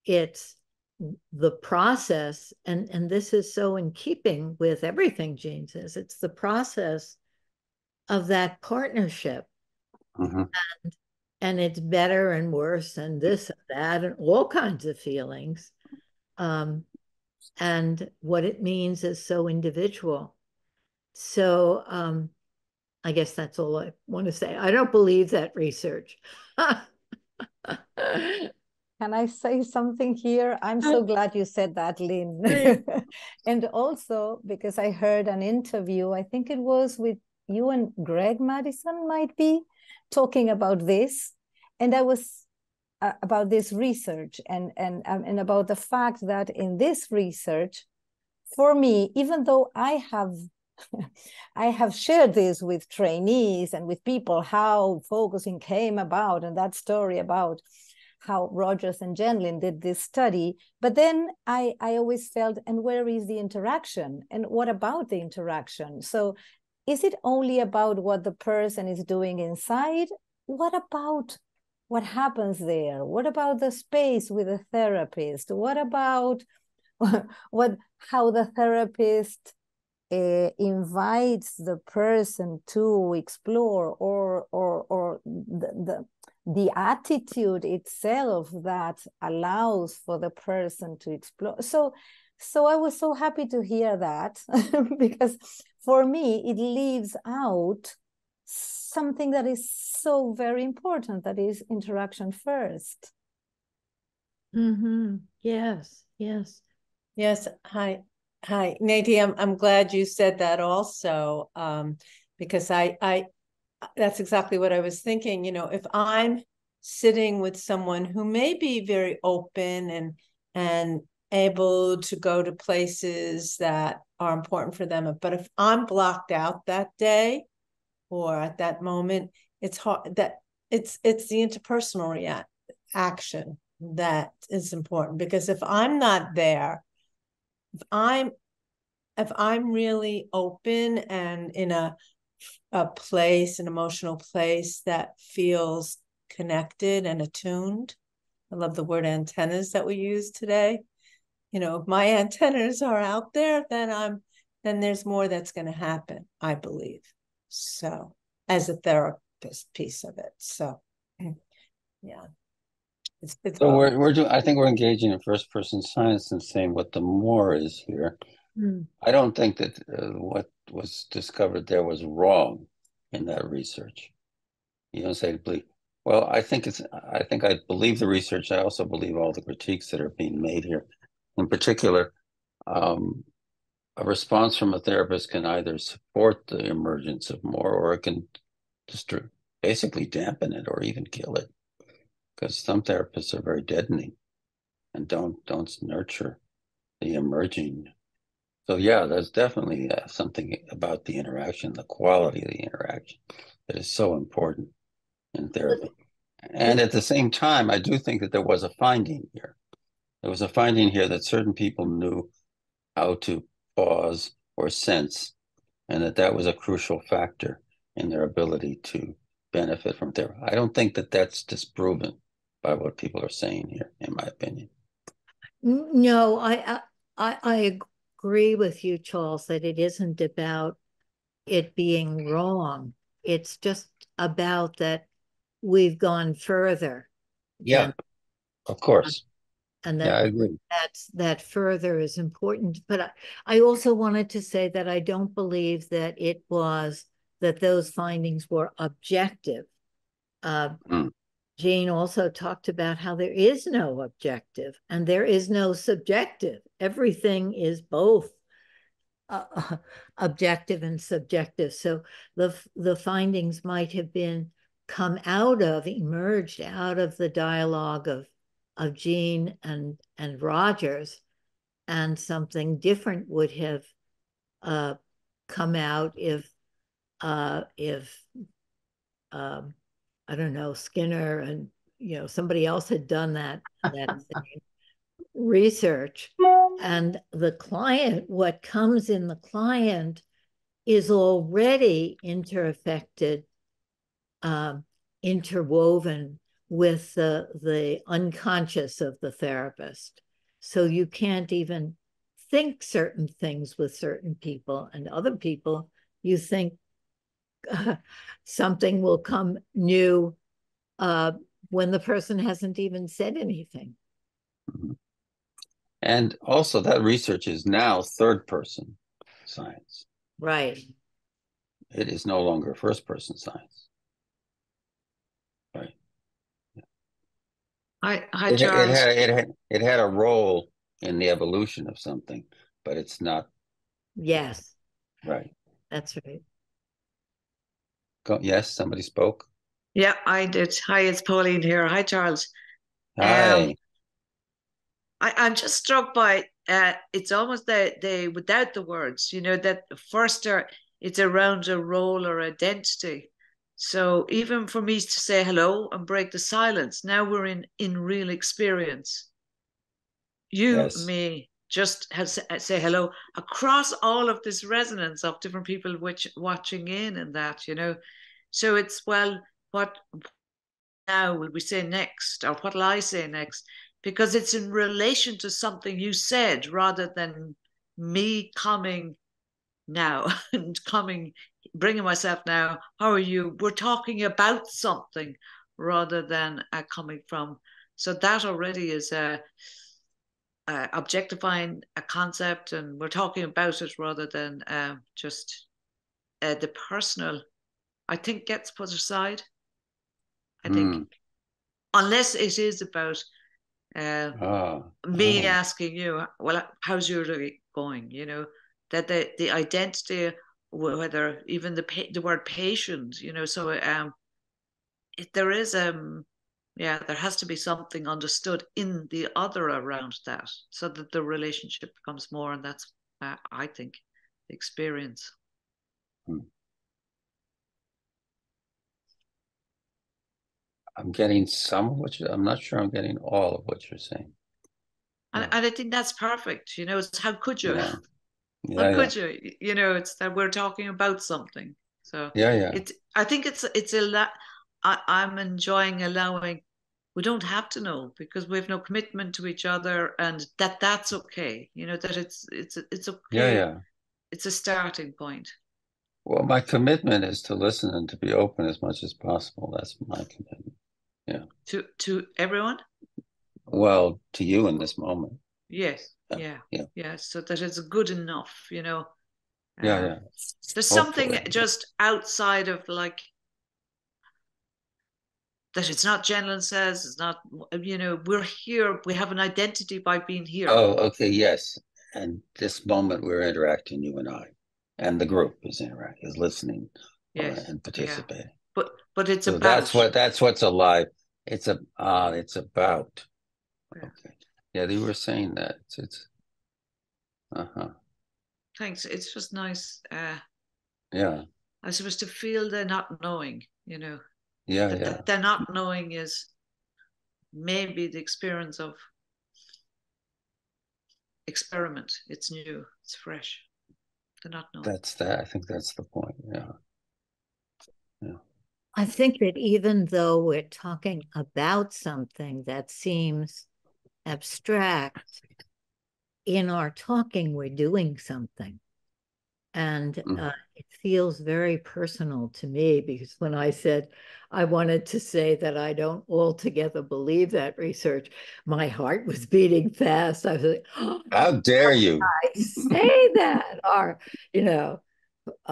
Speaker 2: It's the process, and this is so in keeping with everything Gene says, it's the process of that partnership.
Speaker 1: Mm-hmm.
Speaker 2: And it's better and worse and this and that and all kinds of feelings. And what it means is so individual. So I guess that's all I want to say. I don't believe that research.
Speaker 6: Can I say something here? I'm so glad you said that, Lynn. And also because I heard an interview, I think it was with you and Greg Madison might be, talking about this. And I was about this research and about the fact that in this research, for me, even though I have shared this with trainees and with people, how focusing came about and that story about how Rogers and Gendlin did this study. But then I always felt, and where is the interaction? And what about the interaction? So is it only about what the person is doing inside? What about what happens there? What about the space with the therapist? What about how the therapist invites the person to explore, or the attitude itself that allows for the person to explore. So I was so happy to hear that because for me it leaves out something that is so very important, that is interaction first.
Speaker 2: Yes, yes.
Speaker 7: Yes. Hi, Nadine. I'm glad you said that also, because I that's exactly what I was thinking. You know, if I'm sitting with someone who may be very open and able to go to places that are important for them, but if I'm blocked out that day or at that moment, it's hard that it's the interpersonal action that is important, because if I'm not there, if I'm really open and in a place, an emotional place that feels connected and attuned. I love the word antennas that we use today. You know, if my antennas are out there, then there's more that's going to happen, I believe. So, as a therapist piece of it. So, yeah. It's
Speaker 1: So we're doing. I think we're engaging in first person science and saying what the more is here. I don't think that what was discovered there was wrong in that research. You don't say believe. Well, I think I believe the research. I also believe all the critiques that are being made here. In particular, a response from a therapist can either support the emergence of more, or it can just basically dampen it or even kill it. Because some therapists are very deadening and don't nurture the emerging. So yeah, there's definitely something about the interaction, the quality of the interaction, that is so important in therapy. And at the same time, I do think that there was a finding here. There was a finding here that certain people knew how to pause or sense, and that was a crucial factor in their ability to benefit from therapy. I don't think that that's disproven by what people are saying here, in my opinion.
Speaker 2: No, I agree with you, Charles, that it isn't about it being wrong. It's just about that we've gone further
Speaker 1: Yeah, of course.
Speaker 2: And
Speaker 1: Yeah, I agree.
Speaker 2: that further is important. But I also wanted to say that I don't believe that those findings were objective. Jane also talked about how there is no objective and there is no subjective. Everything is both objective and subjective. So the findings might have emerged out of the dialogue of Gene and Rogers, and something different would have come out if I don't know, Skinner and somebody else had done that same research. And the client, what comes in the client is already interwoven with the unconscious of the therapist. So you can't even think certain things with certain people, and other people you think something will come new when the person hasn't even said anything.
Speaker 1: And also that research is now third person science.
Speaker 2: Right.
Speaker 1: It is no longer first person science. Right.
Speaker 8: Hi, Charles.
Speaker 1: It had a role in the evolution of something, but it's not.
Speaker 2: Yes.
Speaker 1: Right.
Speaker 2: That's right.
Speaker 1: Yes, somebody spoke.
Speaker 8: Yeah, I did. Hi, it's Pauline here. Hi, Charles.
Speaker 1: Hi.
Speaker 8: I'm just struck by it's almost the without the words, that first it's around a role or identity. So even for me to say hello and break the silence, now we're in real experience. You,
Speaker 1: Yes.
Speaker 8: me, just say hello across all of this resonance of different people which watching in and that, So it's, well, what now will we say next, or what'll I say next? Because it's in relation to something you said rather than me coming now and bringing myself now. How are you? We're talking about something rather than coming from. So that already is objectifying a concept, and we're talking about it rather than just the personal, I think, gets put aside. I think, unless it is about me asking you, well, how's your day going? That the identity, whether even the word patient, so there is there has to be something understood in the other around that, so that the relationship becomes more, and that's I think the experience.
Speaker 1: I'm getting some of what I'm not sure I'm getting all of what you're saying.
Speaker 8: And I think that's perfect. It's how could you?
Speaker 1: Yeah.
Speaker 8: How could you? It's that we're talking about something. So I think it's a lot. I'm enjoying allowing. We don't have to know, because we have no commitment to each other, and that's okay. That it's okay.
Speaker 1: Yeah.
Speaker 8: It's a starting point.
Speaker 1: Well, my commitment is to listen and to be open as much as possible. That's my commitment. Yeah.
Speaker 8: To everyone?
Speaker 1: Well, to you in this moment.
Speaker 8: Yes. Yeah. So that it's good enough,
Speaker 1: Yeah.
Speaker 8: There's something just outside of, like, that it's not Gendlin says, it's not, we're here, we have an identity by being here.
Speaker 1: Oh, okay, yes. And this moment we're interacting, you and I. And the group is listening, and participating.
Speaker 8: Yeah. But it's
Speaker 1: so
Speaker 8: about
Speaker 1: that's what's alive. It's about.
Speaker 8: Yeah.
Speaker 1: Okay. Yeah, they were saying that. It's
Speaker 8: Thanks. It's just nice.
Speaker 1: Yeah.
Speaker 8: I suppose to feel the not knowing,
Speaker 1: Yeah.
Speaker 8: The not knowing is maybe the experience of experiment. It's new, it's fresh. The not knowing.
Speaker 1: I think that's the point. Yeah.
Speaker 2: I think that even though we're talking about something that seems abstract, in our talking, we're doing something. And it feels very personal to me, because when I said I wanted to say that I don't altogether believe that research, my heart was beating fast. I was like, oh,
Speaker 1: How dare you?
Speaker 2: I say that? Or,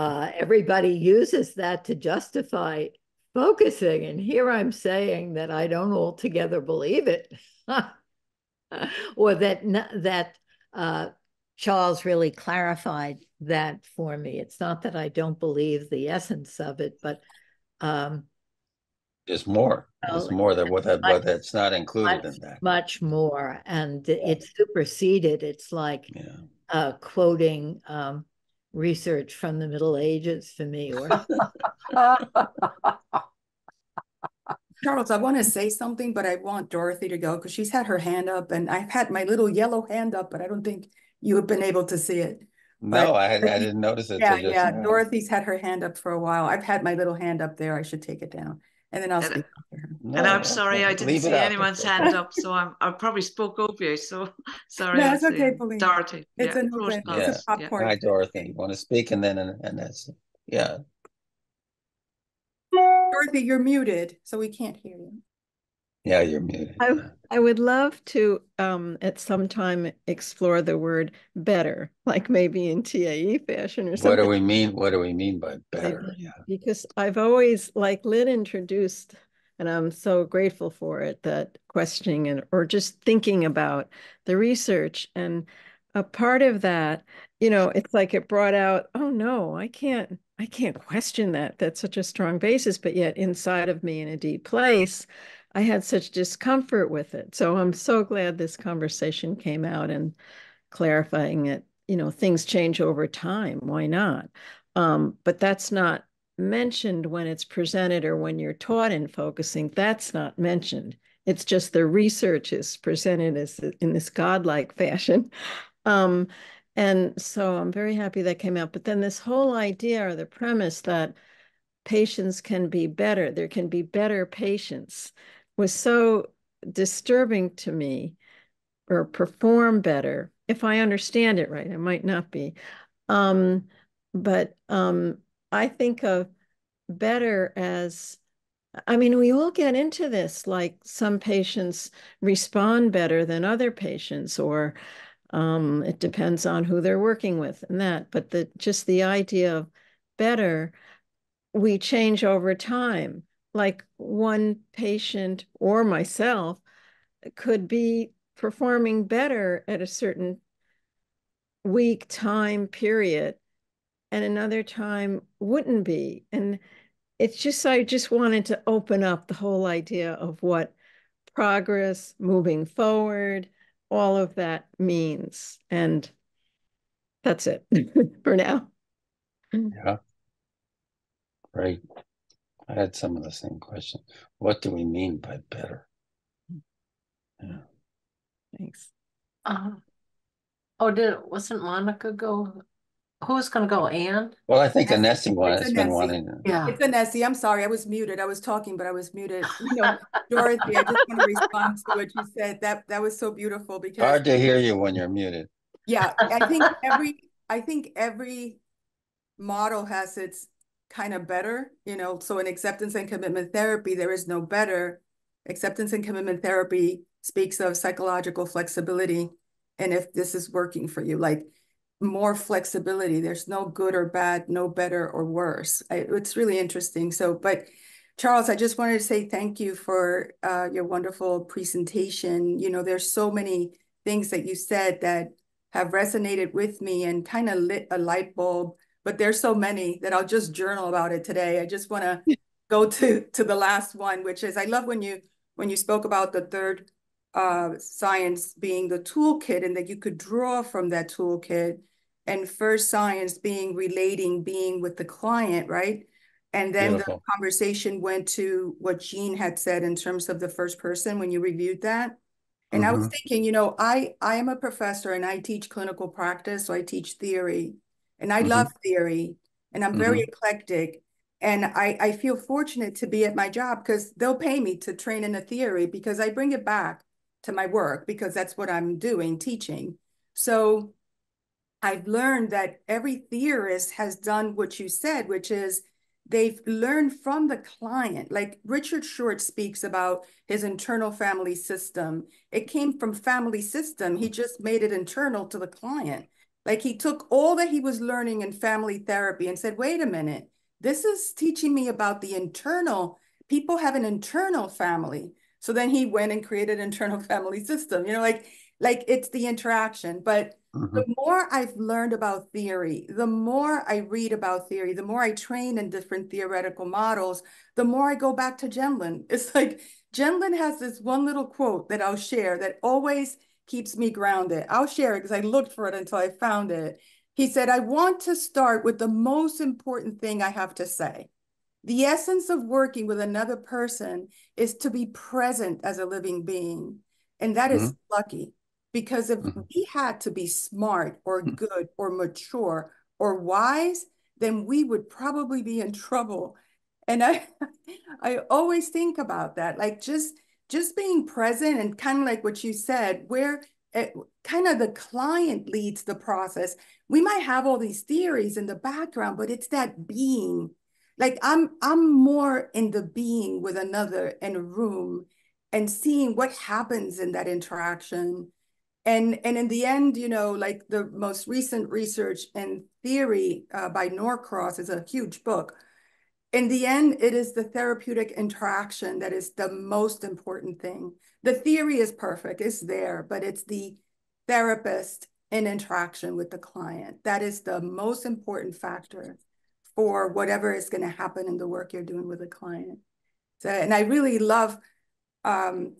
Speaker 2: everybody uses that to justify focusing. And here I'm saying that I don't altogether believe it. Or that Charles really clarified that for me. It's not that I don't believe the essence of it, but
Speaker 1: There's more. There's more that that's not included in that.
Speaker 2: Much more, and it's superseded. It's like quoting research from the Middle Ages for me. Or
Speaker 9: Charles, I want to say something, but I want Dorothy to go because she's had her hand up, and I've had my little yellow hand up, but I don't think you have been able to see it.
Speaker 1: No,
Speaker 9: but,
Speaker 1: I didn't notice it.
Speaker 9: Yeah, yeah. Now. Dorothy's had her hand up for a while. I've had my little hand up there. I should take it down, and then I'll speak after her.
Speaker 8: No, and I'm sorry I didn't see anyone's hand up, so I probably spoke over you. So sorry.
Speaker 9: No, it's okay, Pauline.
Speaker 8: Dorothy.
Speaker 9: It's a popcorn.
Speaker 1: Hi, Dorothy. You want to speak, and then and that's
Speaker 9: Dorothy, you're muted, so we can't hear you.
Speaker 1: Yeah, you're muted.
Speaker 10: I would love to at some time explore the word better, like maybe in TAE fashion or something.
Speaker 1: What do we mean? What do we mean by better?
Speaker 10: Yeah. Because I've always, like Lynn introduced, and I'm so grateful for it, that questioning or just thinking about the research. And a part of that, it's like it brought out, oh no, I can't question that. That's such a strong basis, but yet inside of me in a deep place, I had such discomfort with it. So I'm so glad this conversation came out and clarifying it. Things change over time. Why not? But that's not mentioned when it's presented or when you're taught in focusing. That's not mentioned. It's just the research is presented as in this godlike fashion. And so I'm very happy that came out. But then this whole idea or the premise that patients can be better, there can be better patients, was so disturbing to me, or perform better. If I understand it right, it might not be. But I think of better as, we all get into this, like some patients respond better than other patients, or it depends on who they're working with and that. But just the idea of better, we change over time. Like one patient or myself could be performing better at a certain week time period, and another time wouldn't be. And it's just, I just wanted to open up the whole idea of what progress, moving forward, all of that means. And that's it for now.
Speaker 1: Yeah. Right. I had some of the same questions. What do we mean by better? Yeah.
Speaker 10: Thanks.
Speaker 7: Wasn't Monica go? Who's going to go, Anne?
Speaker 1: Well, I think Anesi has been wanting to.
Speaker 9: Yeah. It's Anesi. I'm sorry, I was muted. I was talking, but I was muted. Dorothy, I just want to respond to what you said. That was so beautiful, because
Speaker 1: hard to hear you when you're muted.
Speaker 9: Yeah, I think every model has its kind of better, so in acceptance and commitment therapy, there is no better. Acceptance and commitment therapy speaks of psychological flexibility. And if this is working for you, like more flexibility, there's no good or bad, no better or worse. It's really interesting. So, but Charles, I just wanted to say thank you for your wonderful presentation. There's so many things that you said that have resonated with me and kind of lit a light bulb, but there's so many that I'll just journal about it today. I just want to go to the last one, which is, I love when you spoke about the third science being the toolkit, and that you could draw from that toolkit, and first science being relating, being with the client, right? And then Beautiful. The conversation went to what Jean had said in terms of the first person when you reviewed that. And I was thinking, I am a professor and I teach clinical practice, so I teach theory, and I love theory, and I'm very eclectic. And I feel fortunate to be at my job because they'll pay me to train in a theory, because I bring it back to my work, because that's what I'm doing, teaching. So I've learned that every theorist has done what you said, which is they've learned from the client. Like Richard Short speaks about his internal family system. It came from family system. He just made it internal to the client. Like he took all that he was learning in family therapy and said, wait a minute, this is teaching me about the internal. People have an internal family. So then he went and created internal family system, like it's the interaction. But the more I've learned about theory, the more I read about theory, the more I train in different theoretical models, the more I go back to Gendlin. It's like Gendlin has this one little quote that I'll share that always keeps me grounded. I'll share it because I looked for it until I found it. He said, I want to start with the most important thing I have to say. The essence of working with another person is to be present as a living being. And that is lucky. Because if we had to be smart or good or mature or wise, then we would probably be in trouble. And I always think about that, like just being present and kind of like what you said, where kind of the client leads the process. We might have all these theories in the background, but it's that being. Like I'm more in the being with another in a room and seeing what happens in that interaction. And in the end, like the most recent research and theory by Norcross is a huge book. In the end, it is the therapeutic interaction that is the most important thing. The theory is perfect, it's there, but it's the therapist in interaction with the client. That is the most important factor for whatever is going to happen in the work you're doing with a client. So, and I really love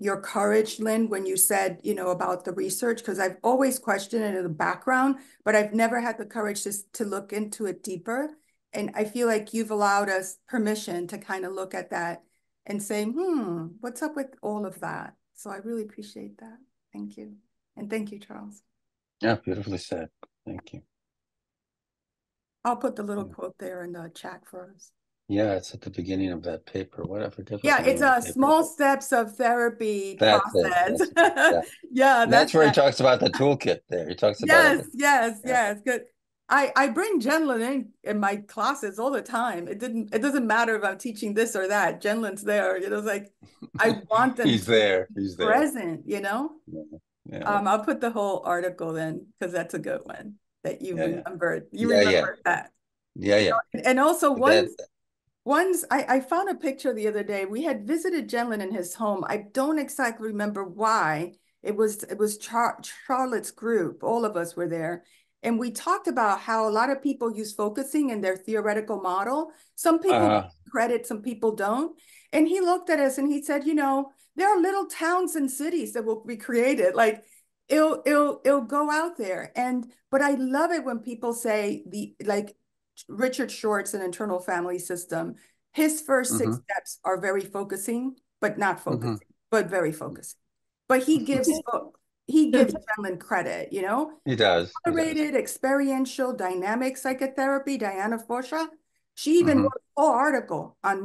Speaker 9: your courage, Lynn, when you said, about the research, because I've always questioned it in the background, but I've never had the courage to look into it deeper. And I feel like you've allowed us permission to kind of look at that and say, what's up with all of that? So I really appreciate that. Thank you. And thank you, Charles.
Speaker 1: Yeah, beautifully said. Thank you.
Speaker 9: I'll put the little quote there in the chat for us.
Speaker 1: Yeah, it's at the beginning of that paper. What I forget.
Speaker 9: Yeah, it's a small steps of therapy process. Yeah,
Speaker 1: that's where he talks about the toolkit there. He talks about it.
Speaker 9: Yes. Good. I bring Gendlin in my classes all the time. It doesn't matter if I'm teaching this or that. Gendlin's there. It's like I want them
Speaker 1: He's there. He's
Speaker 9: present,
Speaker 1: Yeah.
Speaker 9: I'll put the whole article then because that's a good one that you remembered. You remembered that.
Speaker 1: Yeah.
Speaker 9: And also once I found a picture the other day. We had visited Gendlin in his home. I don't exactly remember why. It was Charlotte's group. All of us were there. And we talked about how a lot of people use focusing in their theoretical model. Some people credit, some people don't. And he looked at us and he said, there are little towns and cities that will be created. Like it'll go out there. But I love it when people say Richard Short's an internal family system. His first 6 steps are very focusing, but not focusing, but very focusing. But he gives Gendlin credit,
Speaker 1: He does.
Speaker 9: Moderated, experiential, dynamic psychotherapy, Diana Forsha. She even wrote a whole article on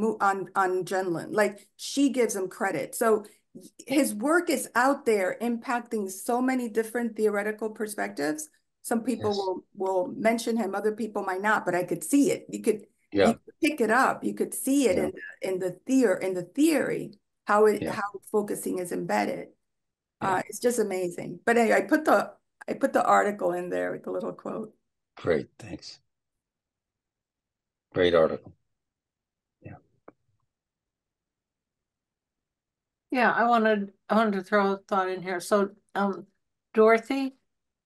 Speaker 9: Gendlin. Like she gives him credit. So his work is out there impacting so many different theoretical perspectives. Some people will mention him, other people might not, but I could see it. You could pick it up. You could see it in the theory, how focusing is embedded. It's just amazing. But anyway, I put the article in there with the little quote.
Speaker 1: Great, thanks. Great article.
Speaker 7: Yeah, I wanted to throw a thought in here. So Dorothy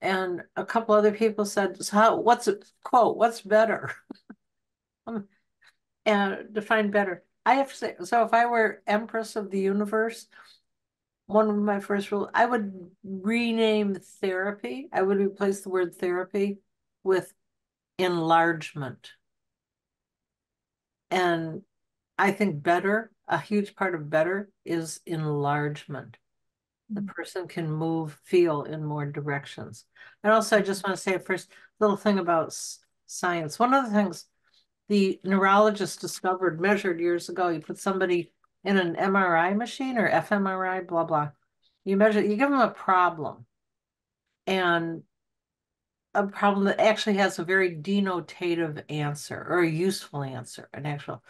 Speaker 7: and a couple other people said, what's better? And define better. I have to say, so if I were Empress of the Universe, one of my first rules, I would rename therapy. I would replace the word therapy with enlargement. And I think better, a huge part of better is enlargement. The person can move, feel in more directions. And also, I just want to say a first little thing about science. One of the things the neurologist discovered, measured years ago, you put somebody in an MRI machine or fMRI, blah, blah. You give them a problem. And a problem that actually has a very denotative answer or a useful answer, an actual.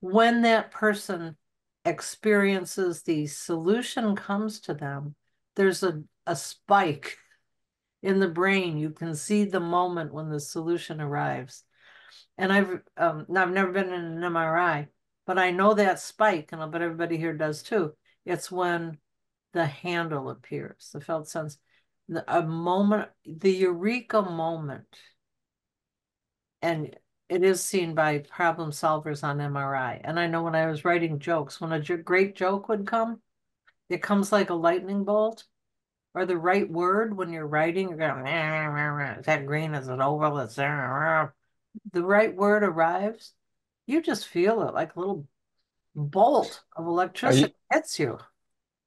Speaker 7: When that person experiences the solution comes to them, there's a spike in the brain. You can see the moment when the solution arrives. And I've never been in an MRI, but I know that spike, and I'll bet everybody here does too. It's when the handle appears, the felt sense, a moment, the eureka moment. And it is seen by problem solvers on MRI. And I know when I was writing jokes, when a great joke would come, it comes like a lightning bolt, or the right word when you're writing, you're going, is that green? Is it oval? It's there. The right word arrives, you just feel it like a little bolt of electricity hits you.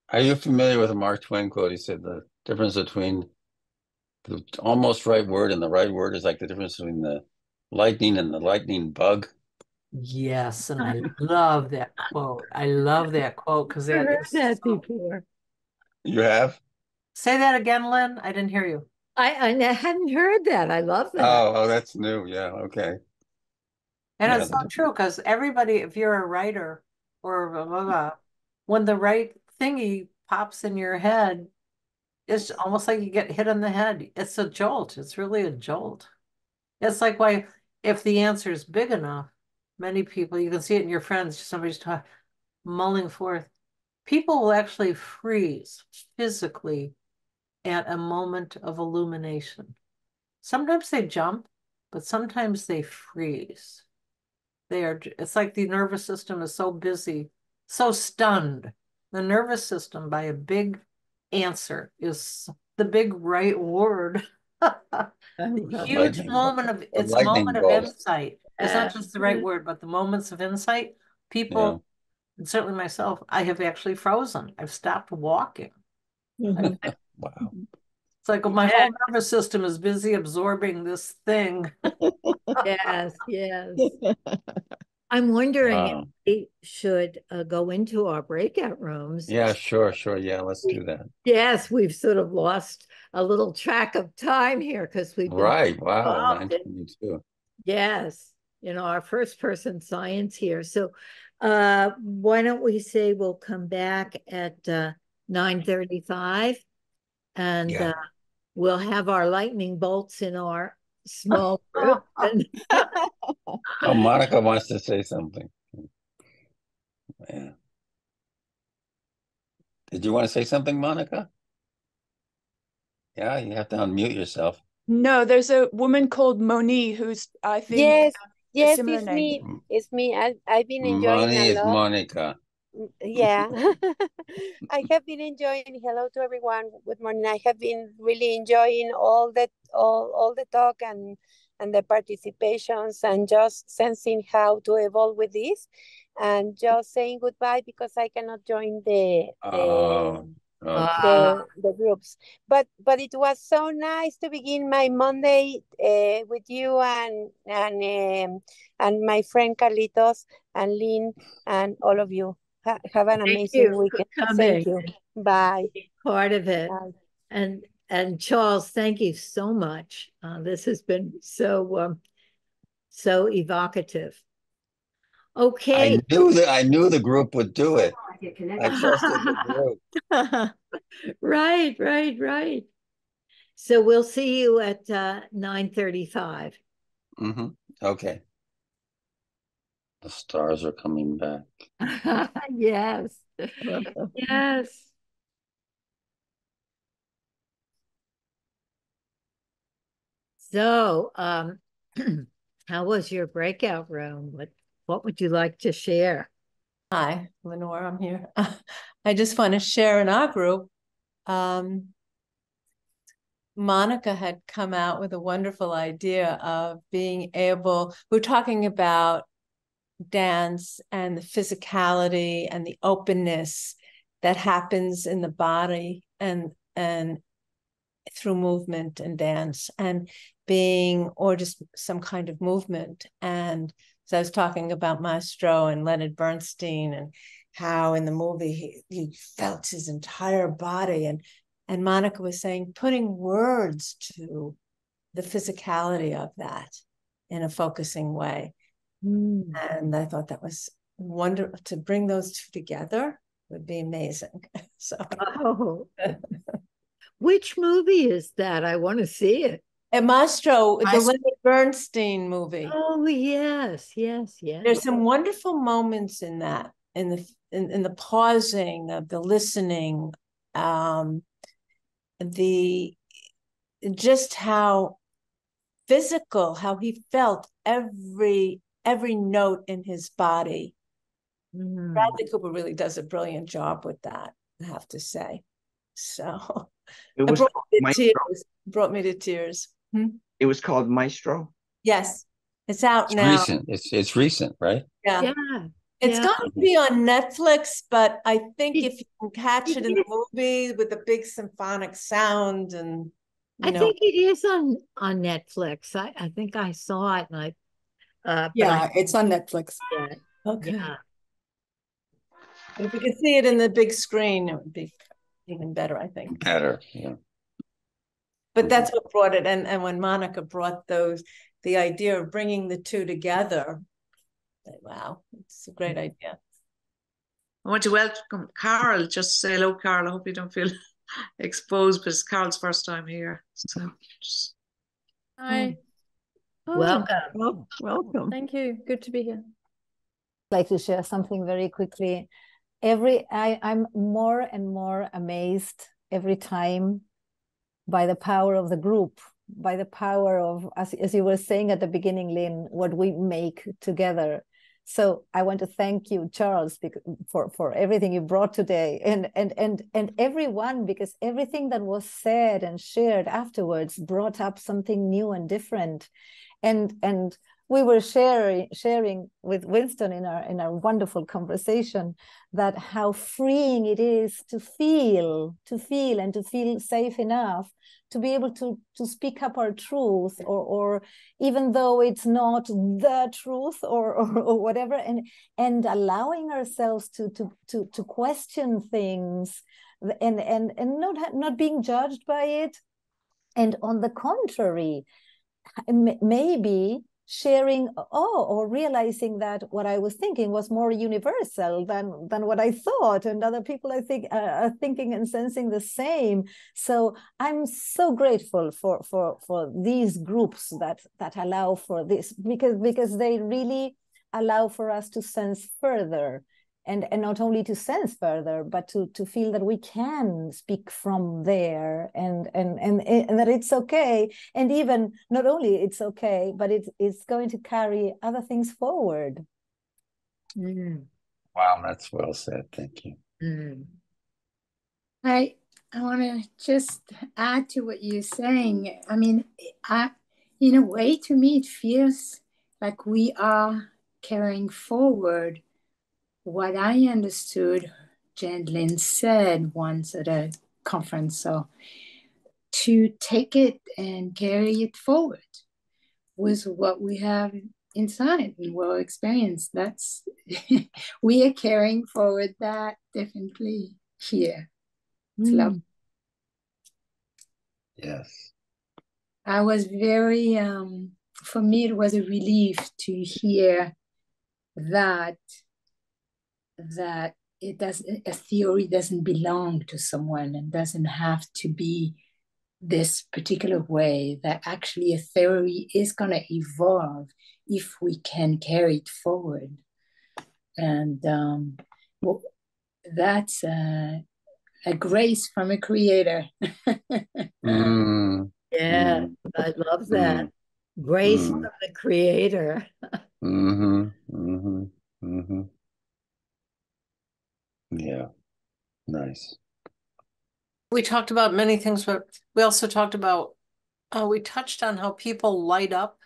Speaker 1: Are you familiar with a Mark Twain quote? He said the difference between the almost right word and the right word is like the difference between the lightning and the lightning bug.
Speaker 7: Yes, and I love that quote. I love that quote because
Speaker 2: I've
Speaker 7: that
Speaker 2: heard
Speaker 7: is
Speaker 2: that before.
Speaker 1: You have?
Speaker 7: Say that again, Lynn. I didn't hear you.
Speaker 2: I hadn't heard that. I love that.
Speaker 1: Oh, that's new. Yeah, okay.
Speaker 7: And
Speaker 1: Yeah,
Speaker 7: it's so true because everybody, if you're a writer or blah, blah, blah, when the right thingy pops in your head, it's almost like you get hit on the head. It's a jolt. It's really a jolt. It's like why, if the answer is big enough, many people, you can see it in your friends, somebody's talking, mulling forth. People will actually freeze physically at a moment of illumination. Sometimes they jump, but sometimes they freeze. It's like the nervous system is so busy, so stunned. The nervous system by a big answer is the big right word. The huge moment of it's a moment of insight. It's not just the right word, but the moments of insight. People, and certainly myself, I have actually frozen. I've stopped walking.
Speaker 1: Wow.
Speaker 7: It's like my whole nervous system is busy absorbing this thing.
Speaker 2: Yes, yes. I'm wondering if we should go into our breakout rooms.
Speaker 1: Yeah, sure. Yeah, let's do that.
Speaker 2: Yes, we've sort of lost a little track of time here because we've been
Speaker 1: Wow, 9:22.
Speaker 2: Yes, our first person science here. So why don't we say we'll come back at 9:35 and we'll have our lightning bolts in our small group.
Speaker 1: Oh, Monica wants to say something. Yeah. Did you want to say something, Monica? Yeah, you have to unmute yourself.
Speaker 5: No, there's a woman called Moni who's, I think,
Speaker 11: yes,
Speaker 5: similar
Speaker 11: it's
Speaker 5: name.
Speaker 11: me. It's me. I've been enjoying
Speaker 1: Moni
Speaker 11: a
Speaker 1: is
Speaker 11: lot.
Speaker 1: Monica.
Speaker 11: Yeah, I have been enjoying. Hello to everyone. Good morning. I have been really enjoying all the talk and the participations and just sensing how to evolve with this, and just saying goodbye because I cannot join the groups. But it was so nice to begin my Monday with you and my friend Carlitos and Lynn and all of you. Have an amazing weekend. Thank you. Bye.
Speaker 2: Part of it.
Speaker 11: Bye.
Speaker 2: And Charles, thank you so much. This has been so evocative. Okay.
Speaker 1: I knew the group would do it. I trusted the group.
Speaker 2: Right. So we'll see you at 9:35.
Speaker 1: Okay. The stars are coming back.
Speaker 2: Yes. Yes. So, how was your breakout room? What would you like to share?
Speaker 7: Hi, Lenore, I'm here. I just want to share in our group. Monica had come out with a wonderful idea of being able, we're talking about dance and the physicality and the openness that happens in the body and through movement and dance and being, or just some kind of movement. And so I was talking about Maestro and Leonard Bernstein and how in the movie he felt his entire body. And Monica was saying, putting words to the physicality of that in a focusing way. And I thought that was wonderful. To bring those two together would be amazing. So,
Speaker 2: which movie is that? I want to see it.
Speaker 7: Maestro, the Leonard Bernstein movie.
Speaker 2: Oh yes, yes, yes.
Speaker 7: There's some wonderful moments in that, in the pausing of the listening, the just how physical, how he felt every note in his body. Bradley Cooper really does a brilliant job with that, I have to say. So it brought me to tears.
Speaker 12: It was called Maestro.
Speaker 7: Yes, it's out
Speaker 1: It's
Speaker 7: now.
Speaker 1: recent. It's recent, right?
Speaker 7: Yeah. It's going to be on Netflix, but I think if you can catch it in the movie with the big symphonic sound, and
Speaker 2: I think it is on Netflix. I think I saw it, and
Speaker 9: it's on Netflix.
Speaker 2: Yeah.
Speaker 7: Okay. Yeah. If we could see it in the big screen, it would be even better, I think.
Speaker 1: Better, yeah.
Speaker 7: But that's what brought it. And when Monica brought the idea of bringing the two together, wow, it's a great idea.
Speaker 8: I want to welcome Carl. Just say hello, Carl. I hope you don't feel exposed, but it's Carl's first time here. So
Speaker 13: hi.
Speaker 2: Welcome. Welcome.
Speaker 13: Thank you. Good to be here.
Speaker 6: I'd like to share something very quickly. I'm more and more amazed every time by the power of the group, by the power of, as you were saying at the beginning, Lynn, what we make together. So I want to thank you, Charles, for everything you brought today, and everyone, because everything that was said and shared afterwards brought up something new and different. And we were sharing with Winston in our wonderful conversation that how freeing it is to feel and to feel safe enough to be able to speak up our truth, or even though it's not the truth or whatever, and allowing ourselves to question things and not being judged by it. And on the contrary, maybe sharing or realizing that what I was thinking was more universal than what I thought, and other people I think are thinking and sensing the same. So I'm so grateful for these groups that allow for this, because they really allow for us to sense further, and not only to sense further, but to feel that we can speak from there, and that it's okay, and even not only it's okay, but it's going to carry other things forward.
Speaker 1: Wow, that's well said. Thank you.
Speaker 13: I want to just add to what you're saying. I mean, in a way, to me, it feels like we are carrying forward what I understood Gendlin said once at a conference. So to take it and carry it forward with what we have inside and what we experience, that's we are carrying forward that definitely here. It's love.
Speaker 1: Yes.
Speaker 13: I was very for me it was a relief to hear that a theory doesn't belong to someone and doesn't have to be this particular way, that actually a theory is going to evolve if we can carry it forward. And that's a grace from a creator.
Speaker 2: Yeah, I love that. Grace from the creator.
Speaker 1: Yeah, nice.
Speaker 7: We talked about many things, but we also talked about, we touched on how people light up,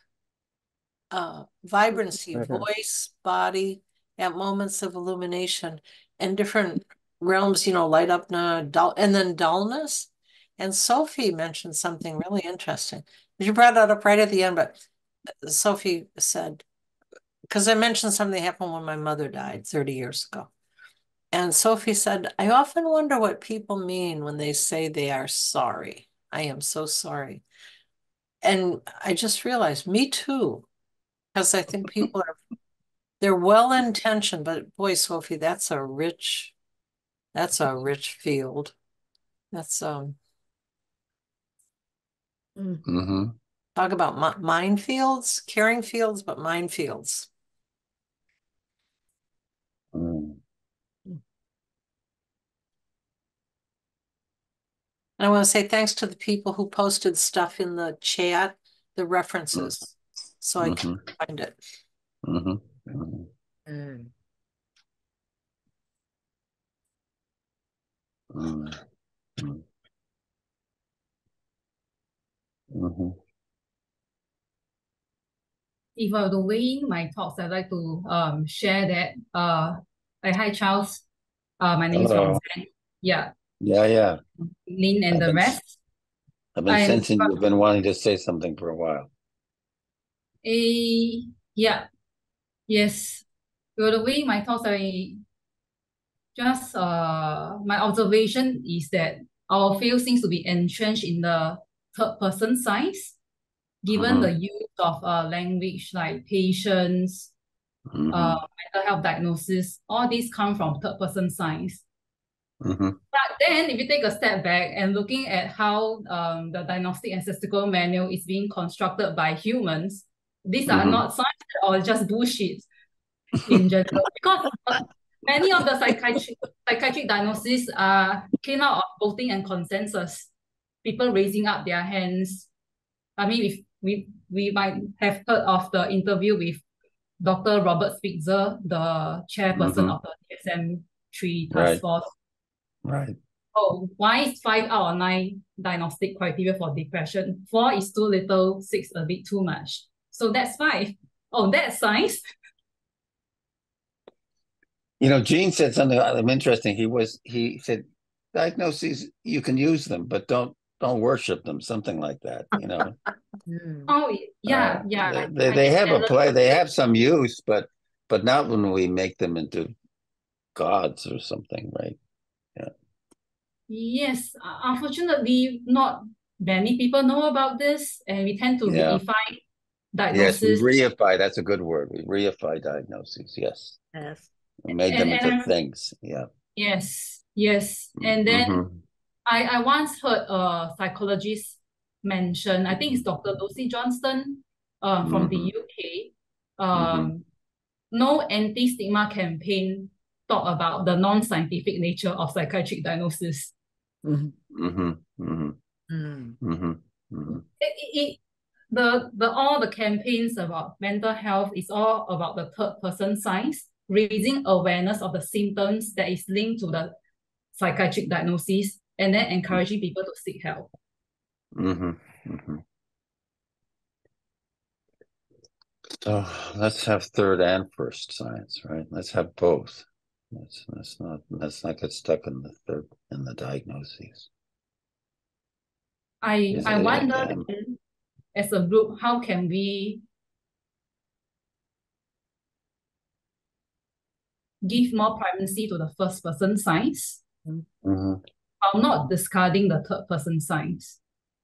Speaker 7: vibrancy, voice, body, at moments of illumination, and different realms, light up, and then dullness. And Sophie mentioned something really interesting. You brought that up right at the end, but Sophie said, because I mentioned something that happened when my mother died 30 years ago. And Sophie said, I often wonder what people mean when they say they are sorry. I am so sorry.
Speaker 14: And I just realized, me too, because I think people they're well-intentioned, but boy, Sophie, that's a rich field. That's
Speaker 1: Mm-hmm.
Speaker 14: talk about minefields, caring fields, but minefields.
Speaker 1: Mm.
Speaker 14: And I want to say thanks to the people who posted stuff in the chat, the references, so I can find it.
Speaker 1: Mm-hmm. Mm-hmm.
Speaker 2: Mm.
Speaker 1: Mm-hmm. Mm-hmm.
Speaker 15: If I were to weigh in my thoughts, I'd like to share that. Hi, Charles. My name is
Speaker 1: Hello.
Speaker 15: Roxanne. Yeah,
Speaker 1: Yeah.
Speaker 15: Lynn and the rest.
Speaker 1: I've been sensing you've been wanting to say something for a while.
Speaker 15: Yeah, yes. Well, the way my thoughts, my observation is that our field seems to be entrenched in the third person science, given the use of language like patients, mental health diagnosis. All these come from third person science. But then if you take a step back and looking at how the diagnostic and statistical manual is being constructed by humans, these are not science or just bullshit in general, because many of the psychiatric diagnoses came out of voting and consensus, people raising up their hands. I mean, we might have heard of the interview with Dr. Robert Spitzer, the chairperson of the DSM-3 task force.
Speaker 1: Right.
Speaker 15: Oh, why is 5 out of 9 diagnostic criteria for depression? 4 is too little, 6 a bit too much. So that's 5. Oh, that's science.
Speaker 1: You know, Gene said something interesting. He said, diagnoses, you can use them, but don't worship them. Something like that. You know.
Speaker 15: Oh yeah, yeah.
Speaker 1: They have a play. They have some use, but not when we make them into gods or something, right? Yeah.
Speaker 15: Yes, unfortunately, not many people know about this, and we tend to reify diagnosis.
Speaker 1: Yes, we reify. That's a good word. We reify diagnoses. Yes.
Speaker 2: Yes.
Speaker 1: We made them into things. Yeah.
Speaker 15: Yes. And then I once heard a psychologist mention, I think it's Dr. Lucy Johnston from the UK. No anti-stigma campaign talk about the non-scientific nature of psychiatric diagnosis. All the campaigns about mental health is all about the third person science, raising awareness of the symptoms that is linked to the psychiatric diagnosis, and then encouraging people to seek help.
Speaker 1: So let's have third and first science, right? Let's have both. Let's not get stuck in the diagnoses.
Speaker 15: I wonder, as a group, how can we give more primacy to the first person science while not discarding the third person science?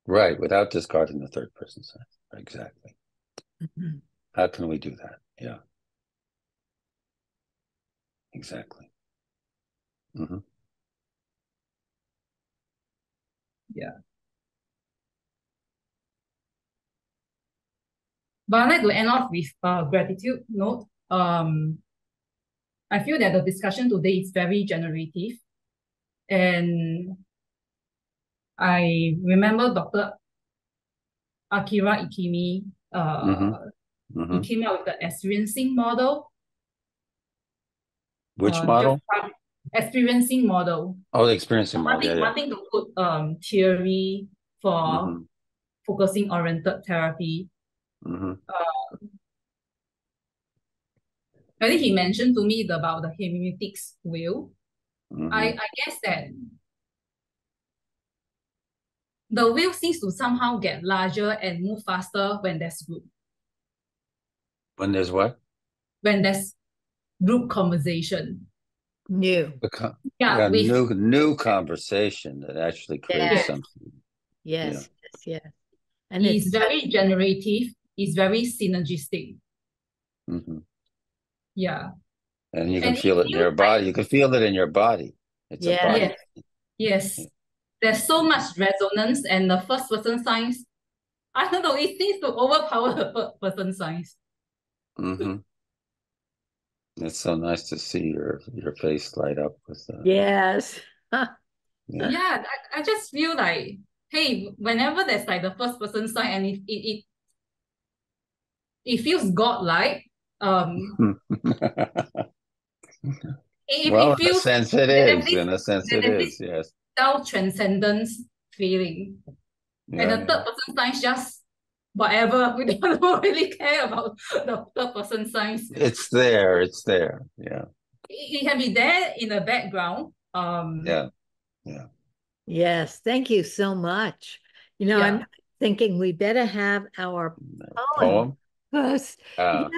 Speaker 1: Right, without discarding the third person science. Exactly. How can we do that? Yeah. Exactly.
Speaker 15: Yeah. But I'd like to end off with a gratitude note. I feel that the discussion today is very generative. And I remember Dr. Akira Ikimi, he came out with the experiencing model.
Speaker 1: Which model?
Speaker 15: Experiencing model.
Speaker 1: Oh, the experiencing model.
Speaker 15: Wanting to put theory for focusing oriented therapy. I think he mentioned to me about the hermeneutics wheel. I guess that the wheel seems to somehow get larger and move faster when there's group.
Speaker 1: When there's what?
Speaker 15: When there's group conversation.
Speaker 2: New
Speaker 1: new conversation that actually creates something.
Speaker 2: Yes. And
Speaker 15: he's very generative. He's very synergistic.
Speaker 1: Mm-hmm.
Speaker 15: Yeah.
Speaker 1: And you can feel it in your body. You can feel it in your body. It's a body.
Speaker 15: Yes. There's so much resonance, and the first person signs, I don't know, it seems to overpower the first person signs.
Speaker 1: Mm-hmm. It's so nice to see your face light up with that.
Speaker 2: Yes.
Speaker 15: Yeah, I just feel like, hey, whenever there's like the first person sign and it feels godlike.
Speaker 1: Well,
Speaker 15: it feels,
Speaker 1: in a sense it is. In a sense it is, yes.
Speaker 15: Self-transcendence feeling.
Speaker 1: Yeah,
Speaker 15: And the third person signs just whatever. We don't really care about the third person signs.
Speaker 1: It's there. Yeah.
Speaker 15: It can be there in the background.
Speaker 1: Yeah.
Speaker 2: Yes, thank you so much. You know, I'm thinking we better have our poem. Yes.
Speaker 1: I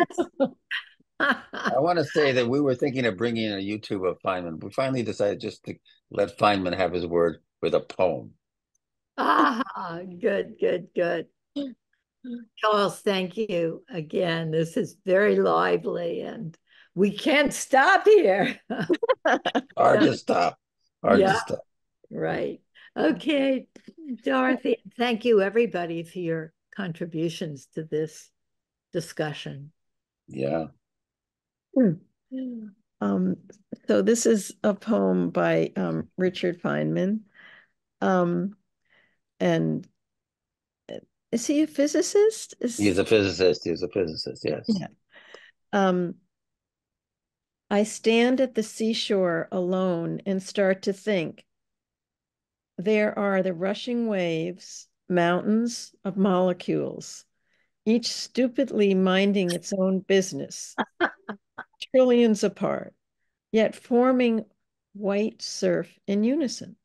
Speaker 1: want to say that we were thinking of bringing in a YouTube of Feynman. We finally decided just to let Feynman have his word with a poem.
Speaker 2: Good. Charles, thank you again. This is very lively, and we can't stop here.
Speaker 1: Hard to stop.
Speaker 2: Right. Okay, Dorothy, thank you everybody for your contributions to this discussion.
Speaker 1: Yeah.
Speaker 10: So this is a poem by Richard Feynman. And is he a physicist?
Speaker 1: He's a physicist, yes.
Speaker 10: Yeah. I stand at the seashore alone and start to think. There are the rushing waves, mountains of molecules, each stupidly minding its own business, trillions apart, yet forming white surf in unison.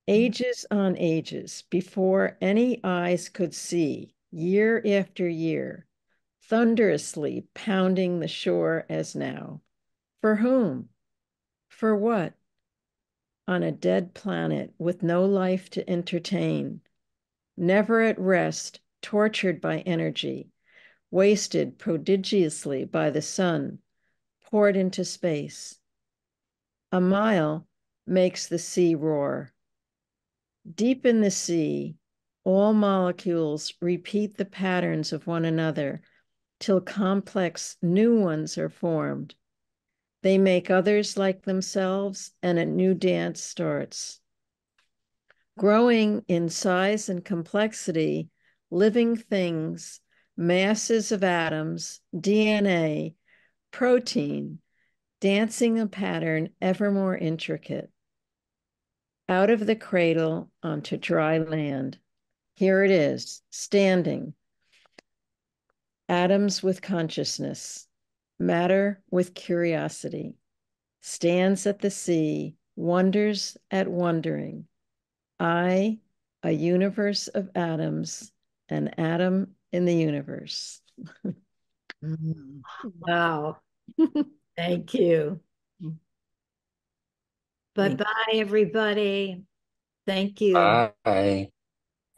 Speaker 10: Ages on ages, before any eyes could see, year after year, thunderously pounding the shore as now. For whom? For what? On a dead planet with no life to entertain, never at rest, tortured by energy, wasted prodigiously by the sun, poured into space. A mile makes the sea roar. Deep in the sea, all molecules repeat the patterns of one another till complex new ones are formed. They make others like themselves, and a new dance starts. Growing in size and complexity, living things, masses of atoms, DNA, protein, dancing a pattern ever more intricate. Out of the cradle onto dry land. Here it is, standing. Atoms with consciousness, matter with curiosity, stands at the sea, wonders at wondering. I, a universe of atoms, an atom in the universe.
Speaker 2: Wow. Thank you. Bye-bye, everybody. Thank you.
Speaker 1: Bye.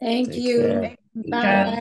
Speaker 13: Thank
Speaker 1: Take
Speaker 13: you.
Speaker 1: care.
Speaker 13: Bye.